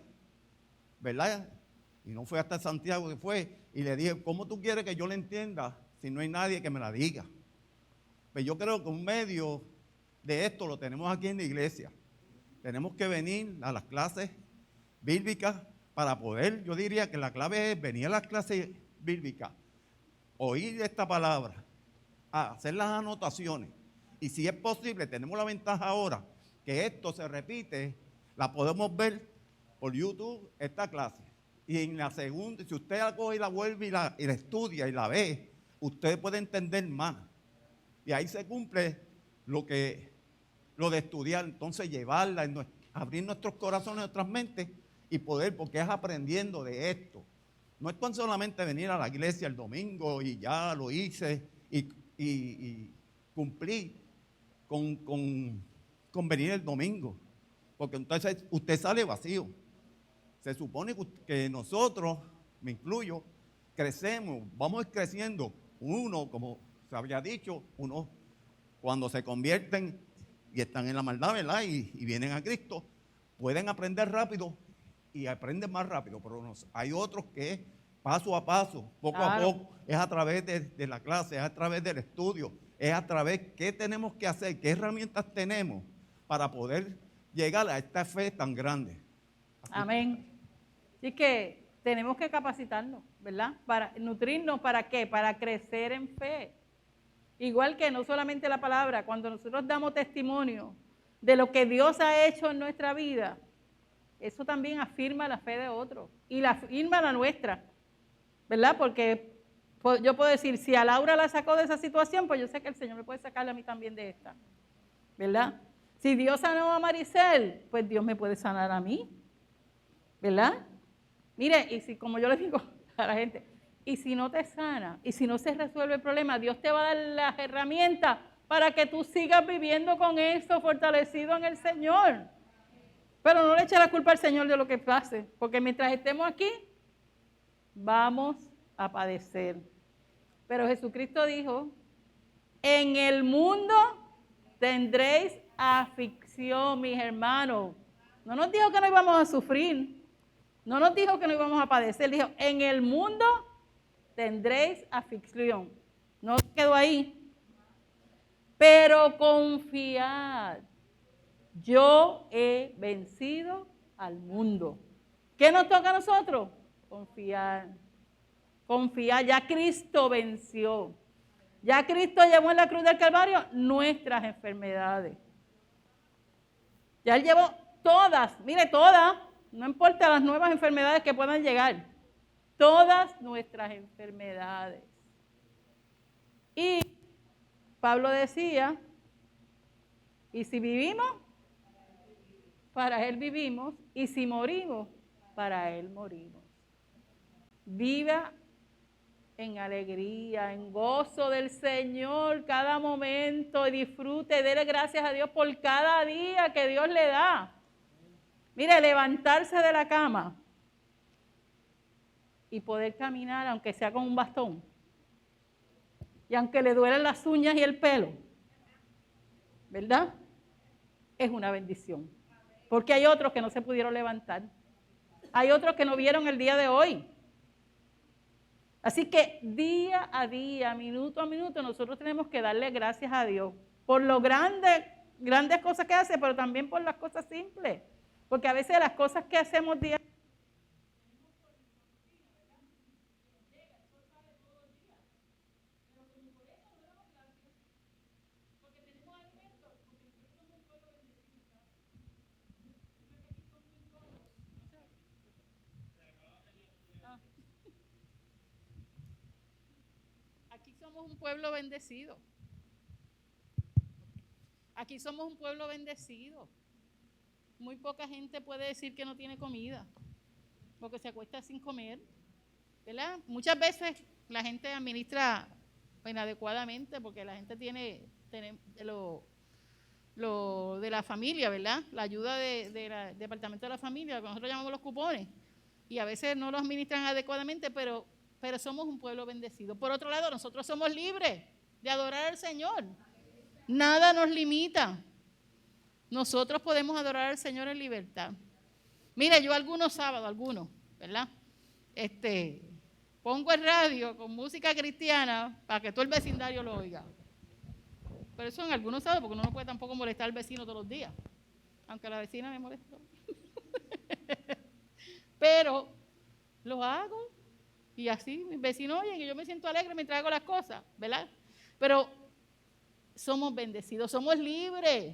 Speaker 5: ¿verdad? Y no fue hasta Santiago que fue y le dije, ¿cómo tú quieres que yo le entienda si no hay nadie que me la diga? Pues yo creo que un medio de esto lo tenemos aquí en la iglesia. Tenemos que venir a las clases bíblicas para poder, yo diría que la clave es venir a las clases bíblicas, oír esta palabra, hacer las anotaciones. Y si es posible, tenemos la ventaja ahora que esto se repite, la podemos ver por YouTube, esta clase. Y en la segunda, si usted la coge y la vuelve y la estudia y la ve, usted puede entender más. Y ahí se cumple lo de estudiar, entonces llevarla, abrir nuestros corazones, nuestras mentes y poder, porque es aprendiendo de esto. No es tan solamente venir a la iglesia el domingo y ya lo hice y cumplí con venir el domingo, porque entonces usted sale vacío. Se supone que nosotros, me incluyo, crecemos, vamos creciendo. Uno, como se había dicho, uno cuando se convierten y están en la maldad, ¿verdad? Y vienen a Cristo, pueden aprender rápido y aprenden más rápido, pero hay otros que es paso a paso, poco a poco, es a través de la clase, es a través del estudio, es a través de qué tenemos que hacer, qué herramientas tenemos para poder llegar a esta fe tan grande.
Speaker 1: Amén. Así que tenemos que capacitarnos, ¿verdad? Para nutrirnos, ¿para qué? Para crecer en fe. Igual que no solamente la palabra, cuando nosotros damos testimonio de lo que Dios ha hecho en nuestra vida, eso también afirma la fe de otros y la afirma la nuestra, ¿verdad? Porque yo puedo decir, si a Laura la sacó de esa situación, pues yo sé que el Señor me puede sacar a mí también de esta, ¿verdad? Si Dios sanó a Maricel, pues Dios me puede sanar a mí, ¿verdad? Mire, y si como yo le digo a la gente, Y si no te sana, y si no se resuelve el problema, Dios te va a dar las herramientas para que tú sigas viviendo con eso, fortalecido en el Señor. Pero no le eche la culpa al Señor de lo que pase, porque mientras estemos aquí, vamos a padecer. Pero Jesucristo dijo, en el mundo tendréis aflicción, mis hermanos. No nos dijo que no íbamos a sufrir, no nos dijo que no íbamos a padecer, dijo, en el mundo tendréis aflicción. No quedó ahí. Pero confiad, yo he vencido al mundo. ¿Qué nos toca a nosotros? Confiar. Confiar, ya Cristo venció. Ya Cristo llevó en la cruz del Calvario nuestras enfermedades. Ya Él llevó todas, mire, todas, no importa las nuevas enfermedades que puedan llegar, todas nuestras enfermedades. Y Pablo decía, y si vivimos, para Él vivimos, y si morimos, para Él morimos. Viva en alegría, en gozo del Señor cada momento y disfrute, déle gracias a Dios por cada día que Dios le da. Mire, levantarse de la cama y poder caminar aunque sea con un bastón y aunque le duelen las uñas y el pelo, ¿verdad? Es una bendición, porque hay otros que no se pudieron levantar, hay otros que no vieron el día de hoy. Así que día a día, minuto a minuto, nosotros tenemos que darle gracias a Dios por lo grandes cosas que hace, pero también por las cosas simples. Porque a veces las cosas que hacemos día a día, aquí somos un pueblo bendecido. Aquí somos un pueblo bendecido. Muy poca gente puede decir que no tiene comida, porque se acuesta sin comer, ¿verdad? Muchas veces la gente administra inadecuadamente, porque la gente tiene lo de la familia, ¿verdad? La ayuda del departamento de la familia, que nosotros llamamos los cupones, y a veces no los administran adecuadamente, pero somos un pueblo bendecido. Por otro lado, nosotros somos libres de adorar al Señor. Nada nos limita. Nosotros podemos adorar al Señor en libertad. Mire, yo algunos sábados, ¿verdad? Pongo el radio con música cristiana para que todo el vecindario lo oiga. Pero eso en algunos sábados, porque uno no puede tampoco molestar al vecino todos los días. Aunque la vecina me molesta. Pero lo hago y así mis vecinos oyen y yo me siento alegre mientras hago las cosas, ¿verdad? Pero somos bendecidos, somos libres.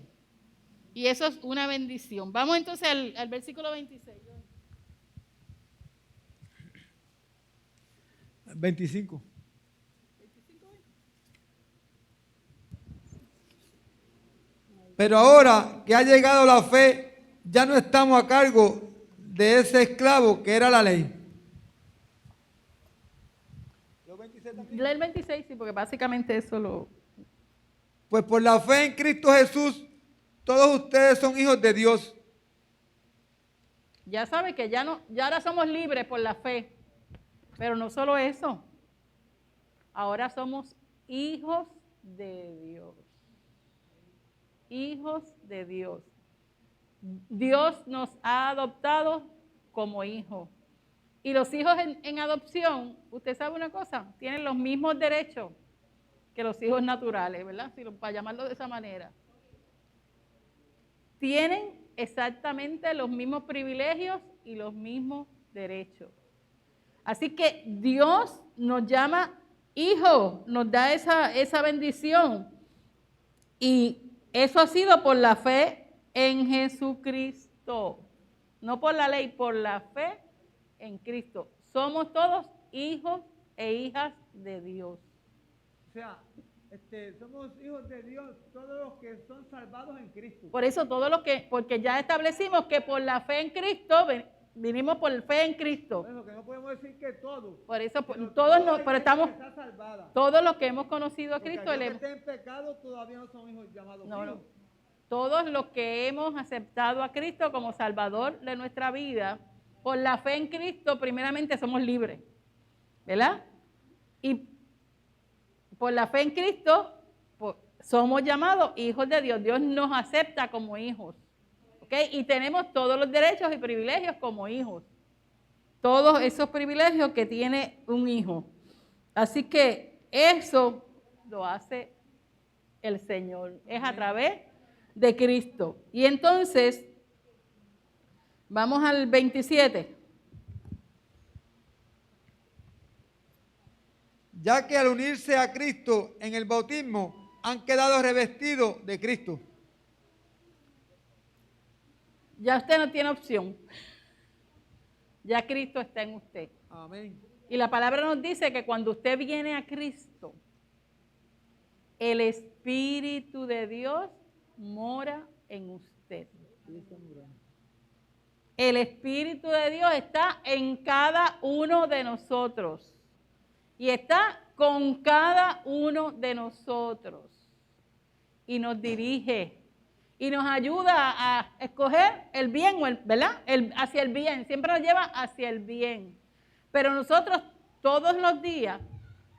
Speaker 1: Y eso es una bendición. Vamos entonces al versículo 26.
Speaker 4: 25. Pero ahora que ha llegado la fe, ya no estamos a cargo de ese esclavo que era la ley.
Speaker 1: Lee el 26, sí, porque básicamente eso lo...
Speaker 4: Pues por la fe en Cristo Jesús, todos ustedes son hijos de Dios.
Speaker 1: Ya sabe que ya ahora somos libres por la fe. Pero no solo eso. Ahora somos hijos de Dios. Hijos de Dios. Dios nos ha adoptado como hijos. Y los hijos en adopción, usted sabe una cosa, tienen los mismos derechos que los hijos naturales, ¿verdad? Para llamarlo de esa manera. Tienen exactamente los mismos privilegios y los mismos derechos. Así que Dios nos llama hijos, nos da esa bendición. Y eso ha sido por la fe en Jesucristo. No por la ley, por la fe en Cristo. Somos todos hijos e hijas de Dios.
Speaker 4: O sea, somos hijos de Dios, todos los que son salvados en Cristo.
Speaker 1: Por eso porque ya establecimos que por la fe en Cristo vinimos por fe en Cristo.
Speaker 4: Bueno, que no podemos decir que todo.
Speaker 1: Por eso
Speaker 4: Pero
Speaker 1: todos
Speaker 4: toda
Speaker 1: nos,
Speaker 4: la
Speaker 1: pero
Speaker 4: iglesia
Speaker 1: estamos,
Speaker 4: está salvada.
Speaker 1: todos los que hemos conocido a
Speaker 4: Porque
Speaker 1: Cristo,
Speaker 4: aquellos que estén en pecado todavía no son hijos llamados
Speaker 1: No,
Speaker 4: hijos.
Speaker 1: todos los que hemos aceptado a Cristo como Salvador de nuestra vida, por la fe en Cristo, primeramente somos libres, ¿verdad? Y por la fe en Cristo somos llamados hijos de Dios. Dios nos acepta como hijos, ¿ok? Y tenemos todos los derechos y privilegios como hijos. Todos esos privilegios que tiene un hijo. Así que eso lo hace el Señor. Es a través de Cristo. Y entonces, vamos al 27.
Speaker 4: Ya que al unirse a Cristo en el bautismo, han quedado revestidos de Cristo.
Speaker 1: Ya usted no tiene opción. Ya Cristo está en usted.
Speaker 4: Amén.
Speaker 1: Y la palabra nos dice que cuando usted viene a Cristo, el Espíritu de Dios mora en usted. El Espíritu de Dios está en cada uno de nosotros. Y está con cada uno de nosotros. Y nos dirige. Y nos ayuda a escoger el bien, ¿verdad? Hacia el bien. Siempre nos lleva hacia el bien. Pero nosotros todos los días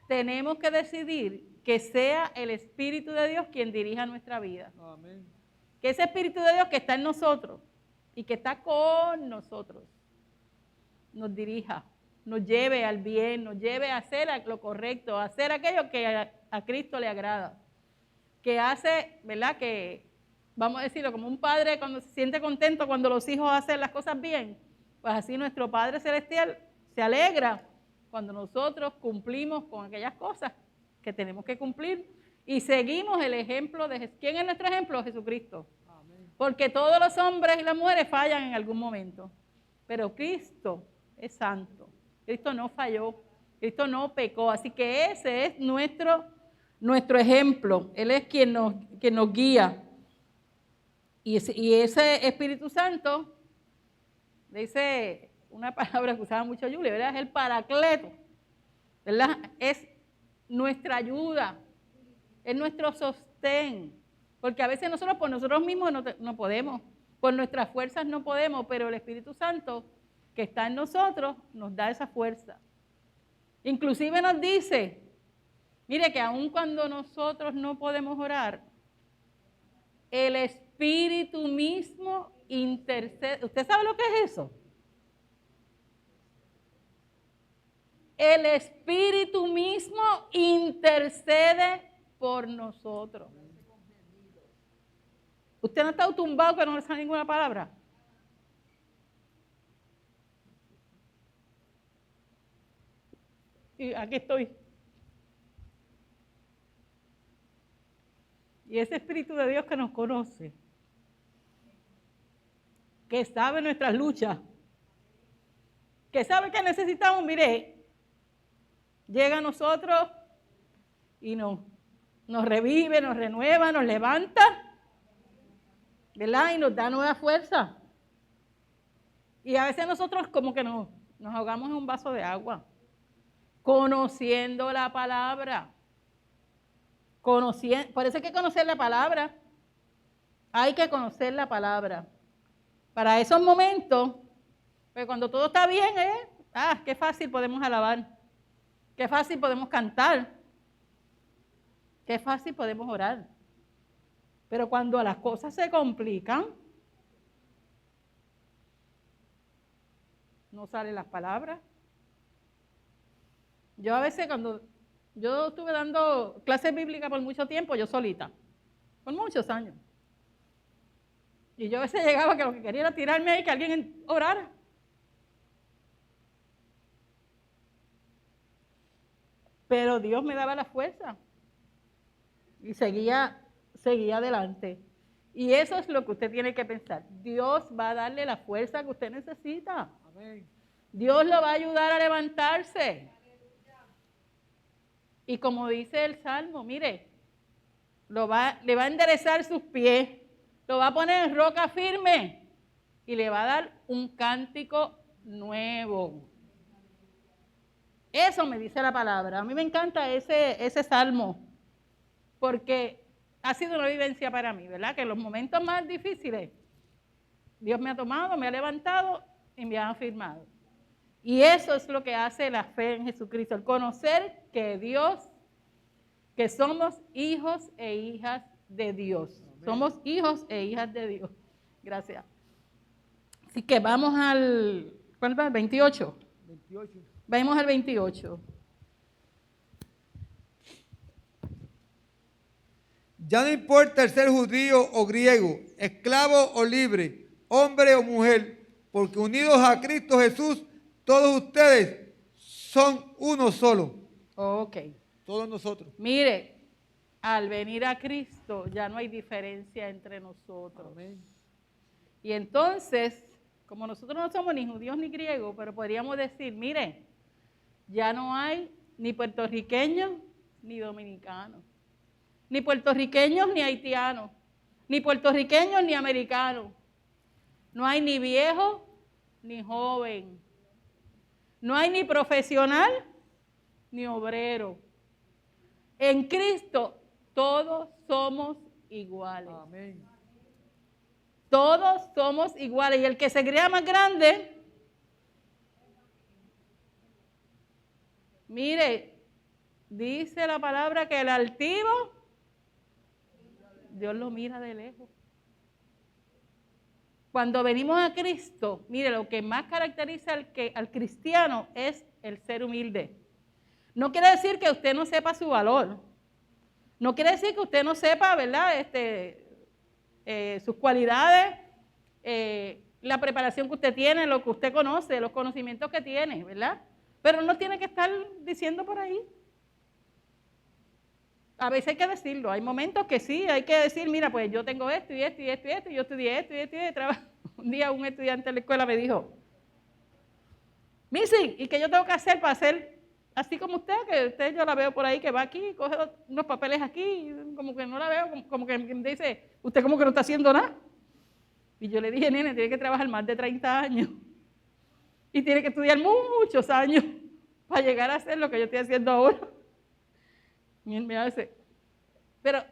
Speaker 1: tenemos que decidir que sea el Espíritu de Dios quien dirija nuestra vida.
Speaker 4: Amén.
Speaker 1: Que ese Espíritu de Dios que está en nosotros y que está con nosotros nos dirija, nos lleve al bien, nos lleve a hacer lo correcto, a hacer aquello que a Cristo le agrada. Que hace, ¿verdad? Que, vamos a decirlo, como un padre cuando se siente contento cuando los hijos hacen las cosas bien, pues así nuestro Padre Celestial se alegra cuando nosotros cumplimos con aquellas cosas que tenemos que cumplir y seguimos el ejemplo de Jesús. ¿Quién es nuestro ejemplo? Jesucristo. Amén. Porque todos los hombres y las mujeres fallan en algún momento, pero Cristo es santo. Cristo no falló, Cristo no pecó, así que ese es nuestro ejemplo. Él es quien nos guía. Y ese Espíritu Santo, dice una palabra que usaba mucho Julia, ¿verdad? Es el paracleto, ¿verdad? Es nuestra ayuda, es nuestro sostén, porque a veces nosotros por nosotros mismos no podemos, por nuestras fuerzas no podemos, pero el Espíritu Santo que está en nosotros nos da esa fuerza. Inclusive nos dice, mire que aun cuando nosotros no podemos orar, el Espíritu mismo intercede. ¿Usted sabe lo que es eso? El Espíritu mismo intercede por nosotros. ¿Usted no está tumbado que no le sale ninguna palabra? Y aquí estoy. Y ese Espíritu de Dios que nos conoce, que sabe nuestras luchas, que sabe que necesitamos, mire, llega a nosotros y nos revive, nos renueva, nos levanta, ¿verdad? Y nos da nueva fuerza. Y a veces nosotros como que nos ahogamos en un vaso de agua, conociendo la palabra. Por eso hay que conocer la palabra. Hay que conocer la palabra. Para esos momentos, pues cuando todo está bien, qué fácil podemos alabar. Qué fácil podemos cantar. Qué fácil podemos orar. Pero cuando las cosas se complican, no salen las palabras. Yo a veces cuando yo estuve dando clases bíblicas por mucho tiempo, yo solita, por muchos años. Y yo a veces llegaba que lo que quería era tirarme ahí, que alguien orara. Pero Dios me daba la fuerza y seguía adelante. Y eso es lo que usted tiene que pensar. Dios va a darle la fuerza que usted necesita.
Speaker 4: Amén.
Speaker 1: Dios lo va a ayudar a levantarse. Y como dice el Salmo, mire, le va a enderezar sus pies, lo va a poner en roca firme y le va a dar un cántico nuevo. Eso me dice la palabra. A mí me encanta ese salmo, porque ha sido una vivencia para mí, ¿verdad? Que en los momentos más difíciles, Dios me ha tomado, me ha levantado y me ha afirmado. Y eso es lo que hace la fe en Jesucristo, el conocer que Dios, que somos hijos e hijas de Dios. Amén. Somos hijos e hijas de Dios. Gracias. Así que vamos al, ¿cuál va? 28.
Speaker 4: 28.
Speaker 1: Vamos al 28.
Speaker 4: Ya no importa el ser judío o griego, esclavo o libre, hombre o mujer, porque unidos a Cristo Jesús, todos ustedes son uno solo.
Speaker 1: Ok.
Speaker 4: Todos nosotros.
Speaker 1: Mire, al venir a Cristo ya no hay diferencia entre nosotros.
Speaker 4: Amén.
Speaker 1: Y entonces, como nosotros no somos ni judíos ni griegos, pero podríamos decir, mire, ya no hay ni puertorriqueños ni dominicanos, ni puertorriqueños ni haitianos, ni puertorriqueños ni americanos. No hay ni viejo ni joven. No hay ni profesional ni obrero. En Cristo todos somos iguales.
Speaker 4: Amén.
Speaker 1: Todos somos iguales. Y el que se crea más grande, mire, dice la palabra que el altivo, Dios lo mira de lejos. Cuando venimos a Cristo, mire, lo que más caracteriza al cristiano es el ser humilde. No quiere decir que usted no sepa su valor. No quiere decir que usted no sepa, ¿verdad? Sus cualidades, la preparación que usted tiene, lo que usted conoce, los conocimientos que tiene, ¿verdad? Pero no tiene que estar diciendo por ahí. A veces hay que decirlo. Hay momentos que sí, hay que decir, mira, pues yo tengo esto y esto y esto y esto, y yo estudié esto y esto y esto. Un día un estudiante de la escuela me dijo, Missy, ¿y qué yo tengo que hacer para hacer así como usted? Que usted yo la veo por ahí que va aquí, coge unos papeles aquí, como que no la veo, como que me dice, usted como que no está haciendo nada. Y yo le dije, nene, tiene que trabajar más de 30 años y tiene que estudiar muchos años para llegar a hacer lo que yo estoy haciendo ahora. Y él me dice, pero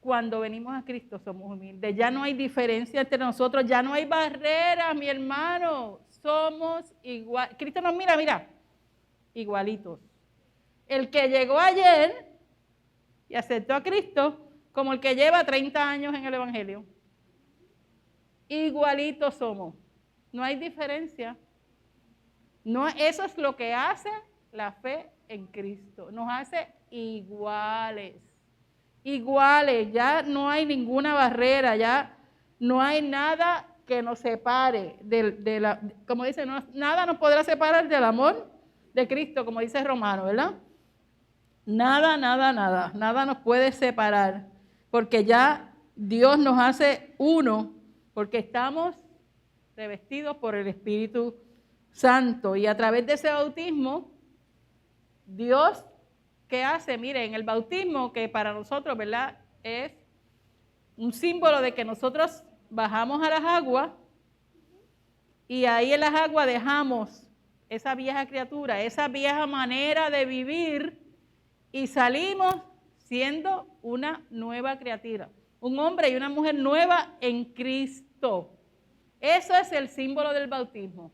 Speaker 1: cuando venimos a Cristo somos humildes, ya no hay diferencia entre nosotros, ya no hay barreras, mi hermano, somos igual. Cristo nos mira, igualitos. El que llegó ayer y aceptó a Cristo, como el que lleva 30 años en el Evangelio. Igualitos somos, no hay diferencia. No, eso es lo que hace la fe en Cristo, nos hace iguales, ya no hay ninguna barrera, ya no hay nada que nos separe como dice, nada nos podrá separar del amor de Cristo, como dice Romano, ¿verdad? Nada nos puede separar, porque ya Dios nos hace uno, porque estamos revestidos por el Espíritu Santo, y a través de ese bautismo, Dios, ¿qué hace? Mire, en el bautismo, que para nosotros, ¿verdad?, es un símbolo de que nosotros bajamos a las aguas y ahí en las aguas dejamos esa vieja criatura, esa vieja manera de vivir y salimos siendo una nueva criatura, un hombre y una mujer nueva en Cristo. Eso es el símbolo del bautismo.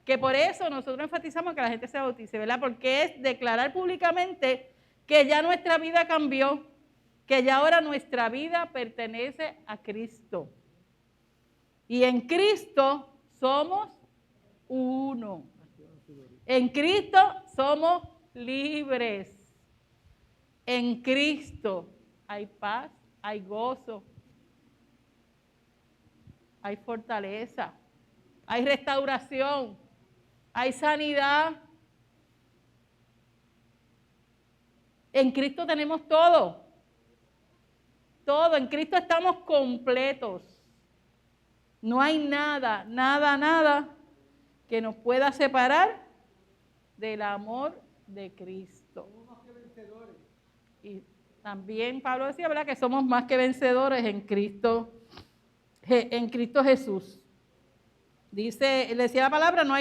Speaker 1: Que por eso nosotros enfatizamos que la gente se bautice, ¿verdad? Porque es declarar públicamente que ya nuestra vida cambió, que ya ahora nuestra vida pertenece a Cristo. Y en Cristo somos uno. En Cristo somos libres. En Cristo hay paz, hay gozo, hay fortaleza, hay restauración, hay sanidad. En Cristo tenemos todo. Todo. En Cristo estamos completos. No hay nada que nos pueda separar del amor de Cristo. Y también Pablo decía, ¿verdad?, que somos más que vencedores en Cristo Jesús. Dice, decía la palabra, no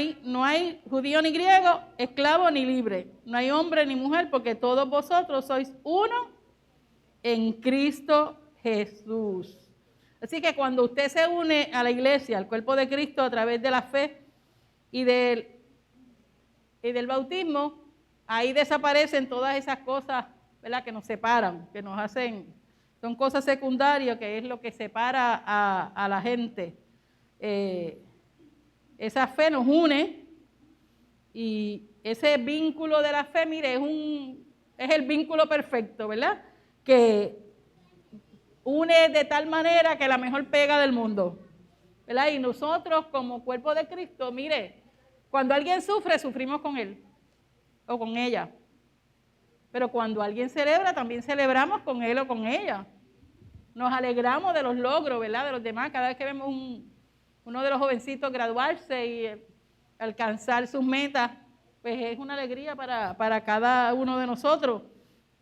Speaker 1: hay judío ni griego, esclavo ni libre, no hay hombre ni mujer, porque todos vosotros sois uno en Cristo Jesús. Así que cuando usted se une a la iglesia, al cuerpo de Cristo a través de la fe y del bautismo, ahí desaparecen todas esas cosas, ¿verdad?, que nos separan, que nos hacen, son cosas secundarias, que es lo que separa a la gente. Esa fe nos une y ese vínculo de la fe, mire, es el vínculo perfecto, ¿verdad?, que une de tal manera que la mejor pega del mundo, ¿verdad? Y nosotros como cuerpo de Cristo, mire, cuando alguien sufre, sufrimos con él o con ella. Pero cuando alguien celebra, también celebramos con él o con ella. Nos alegramos de los logros, ¿verdad?, de los demás. Cada vez que vemos uno de los jovencitos graduarse y alcanzar sus metas, pues es una alegría para cada uno de nosotros,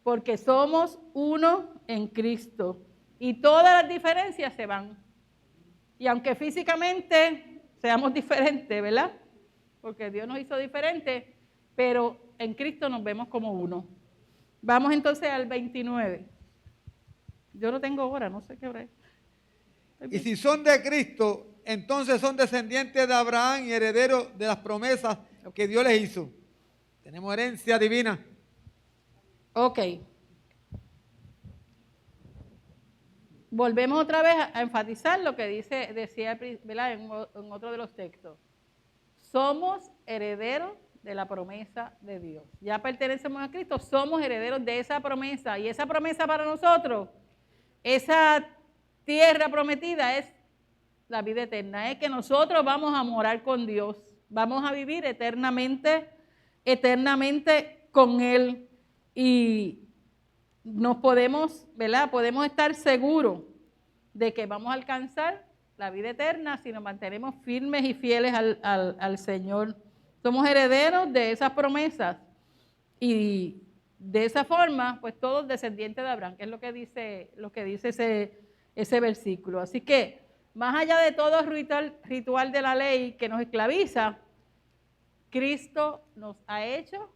Speaker 1: porque somos uno en Cristo. Y todas las diferencias se van. Y aunque físicamente seamos diferentes, ¿verdad?, porque Dios nos hizo diferentes, pero en Cristo nos vemos como uno. Vamos entonces al 29. Yo no tengo hora, no sé qué hora es.
Speaker 4: Y si son de Cristo, entonces son descendientes de Abraham y herederos de las promesas que Dios les hizo. Tenemos herencia divina.
Speaker 1: Ok. Volvemos otra vez a enfatizar lo que decía, ¿verdad?, en otro de los textos. Somos herederos de la promesa de Dios. Ya pertenecemos a Cristo, somos herederos de esa promesa. Y esa promesa para nosotros, esa tierra prometida, es la vida eterna. Es que nosotros vamos a morar con Dios. Vamos a vivir eternamente con Él. Y nos podemos, ¿verdad?, podemos estar seguros de que vamos a alcanzar la vida eterna si nos mantenemos firmes y fieles al Señor. Somos herederos de esas promesas y de esa forma, pues todos descendientes de Abraham, que es lo que dice ese versículo. Así que, más allá de todo ritual de la ley que nos esclaviza, Cristo nos ha hecho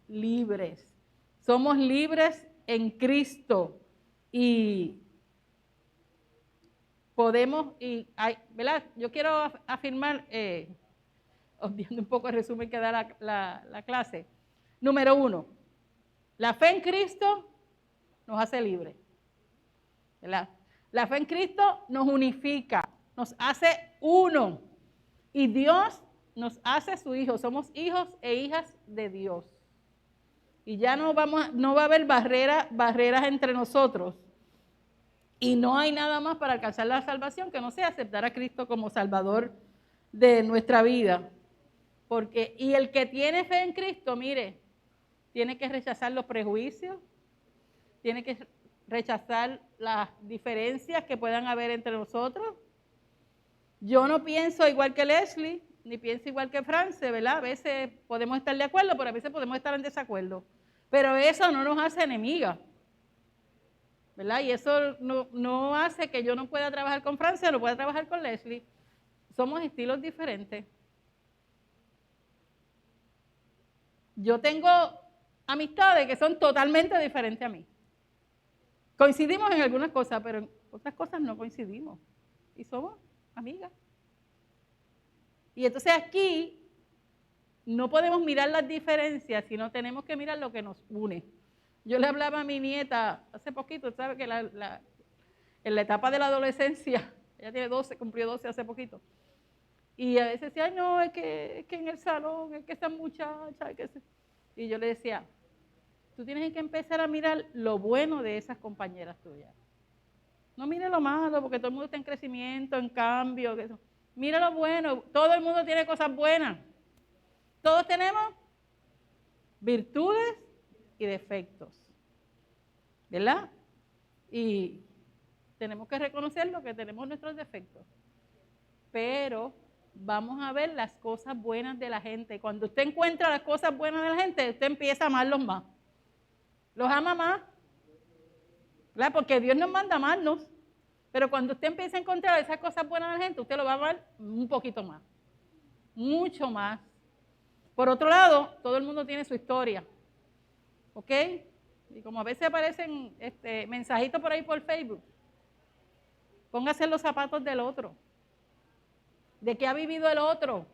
Speaker 1: libres. Somos libres en Cristo y podemos, ¿verdad? Yo quiero afirmar, obviando un poco el resumen que da la clase. Número 1, la fe en Cristo nos hace libres, ¿verdad? La fe en Cristo nos unifica, nos hace uno y Dios nos hace su hijo. Somos hijos e hijas de Dios. Y ya no va a haber barreras entre nosotros. Y no hay nada más para alcanzar la salvación que no sea aceptar a Cristo como Salvador de nuestra vida. Y el que tiene fe en Cristo, mire, tiene que rechazar los prejuicios, tiene que rechazar las diferencias que puedan haber entre nosotros. Yo no pienso igual que Leslie, ni pienso igual que France, ¿verdad? A veces podemos estar de acuerdo, pero a veces podemos estar en desacuerdo. Pero eso no nos hace enemigas, ¿verdad? Y eso no hace que yo no pueda trabajar con France, no pueda trabajar con Leslie. Somos estilos diferentes. Yo tengo amistades que son totalmente diferentes a mí. Coincidimos en algunas cosas, pero en otras cosas no coincidimos. Y somos amigas. Y entonces aquí no podemos mirar las diferencias, sino tenemos que mirar lo que nos une. Yo le hablaba a mi nieta hace poquito, ¿sabe? Que en la etapa de la adolescencia, ella tiene 12, cumplió 12 hace poquito. Y a veces decía, ay, no, es que en el salón, es que esa muchacha, y yo le decía, tú tienes que empezar a mirar lo bueno de esas compañeras tuyas. No mire lo malo, porque todo el mundo está en crecimiento, en cambio. Mira lo bueno, todo el mundo tiene cosas buenas. Todos tenemos virtudes y defectos, ¿verdad? Y tenemos que reconocer lo que tenemos nuestros defectos. Pero vamos a ver las cosas buenas de la gente. Cuando usted encuentra las cosas buenas de la gente, usted empieza a amarlos más. Los ama más, ¿verdad? Porque Dios nos manda a amarnos. Pero cuando usted empieza a encontrar esas cosas buenas de la gente, usted lo va a amar un poquito más. mucho más. Por otro lado, todo el mundo tiene su historia, ¿ok? Y como a veces aparecen mensajitos por ahí por Facebook, póngase en los zapatos del otro. ¿De qué ha vivido el otro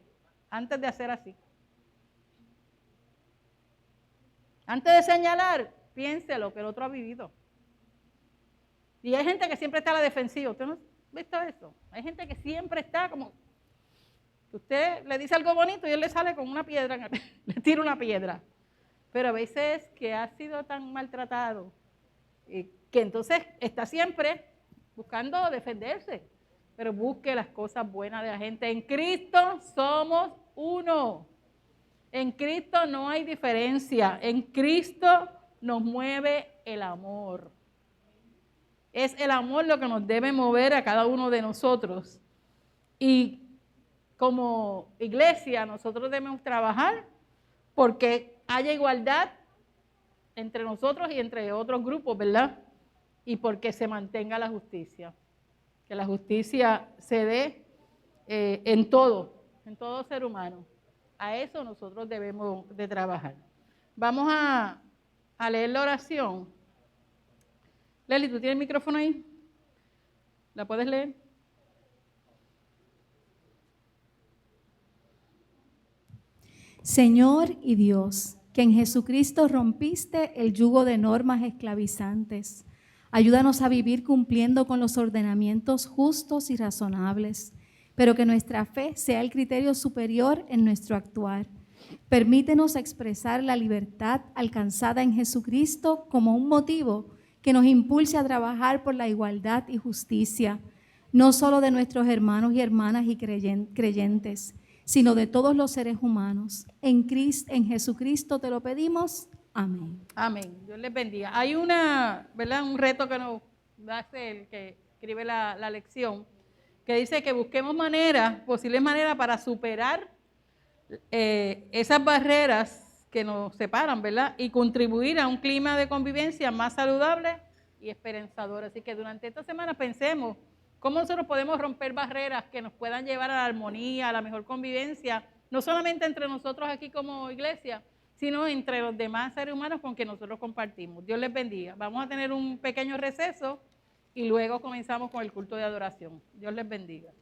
Speaker 1: antes de hacer así? Antes de señalar, piense lo que el otro ha vivido. Y hay gente que siempre está a la defensiva. ¿Usted no ha visto eso? Hay gente que siempre está como... Usted le dice algo bonito y él le sale con una piedra, le tira una piedra. Pero a veces que ha sido tan maltratado, que entonces está siempre buscando defenderse. Pero busque las cosas buenas de la gente. En Cristo somos uno. En Cristo no hay diferencia. En Cristo nos mueve el amor. Es el amor lo que nos debe mover a cada uno de nosotros. Y como iglesia nosotros debemos trabajar porque haya igualdad entre nosotros y entre otros grupos, ¿verdad? Y porque se mantenga la justicia. Que la justicia se dé en todo ser humano. A eso nosotros debemos de trabajar. Vamos a leer la oración. Leli, ¿tú tienes el micrófono ahí? ¿La puedes leer?
Speaker 2: Señor y Dios, que en Jesucristo rompiste el yugo de normas esclavizantes. Ayúdanos a vivir cumpliendo con los ordenamientos justos y razonables, pero que nuestra fe sea el criterio superior en nuestro actuar. Permítenos expresar la libertad alcanzada en Jesucristo como un motivo que nos impulse a trabajar por la igualdad y justicia, no solo de nuestros hermanos y hermanas y creyentes, sino de todos los seres humanos. En Jesucristo te lo pedimos. Amén.
Speaker 1: Amén. Dios les bendiga. Hay un reto que nos hace el que escribe la lección, que dice que busquemos posibles maneras para superar esas barreras que nos separan, ¿verdad? Y contribuir a un clima de convivencia más saludable y esperanzador. Así que durante esta semana pensemos cómo nosotros podemos romper barreras que nos puedan llevar a la armonía, a la mejor convivencia, no solamente entre nosotros aquí como iglesia, sino entre los demás seres humanos con que nosotros compartimos. Dios les bendiga. Vamos a tener un pequeño receso y luego comenzamos con el culto de adoración. Dios les bendiga.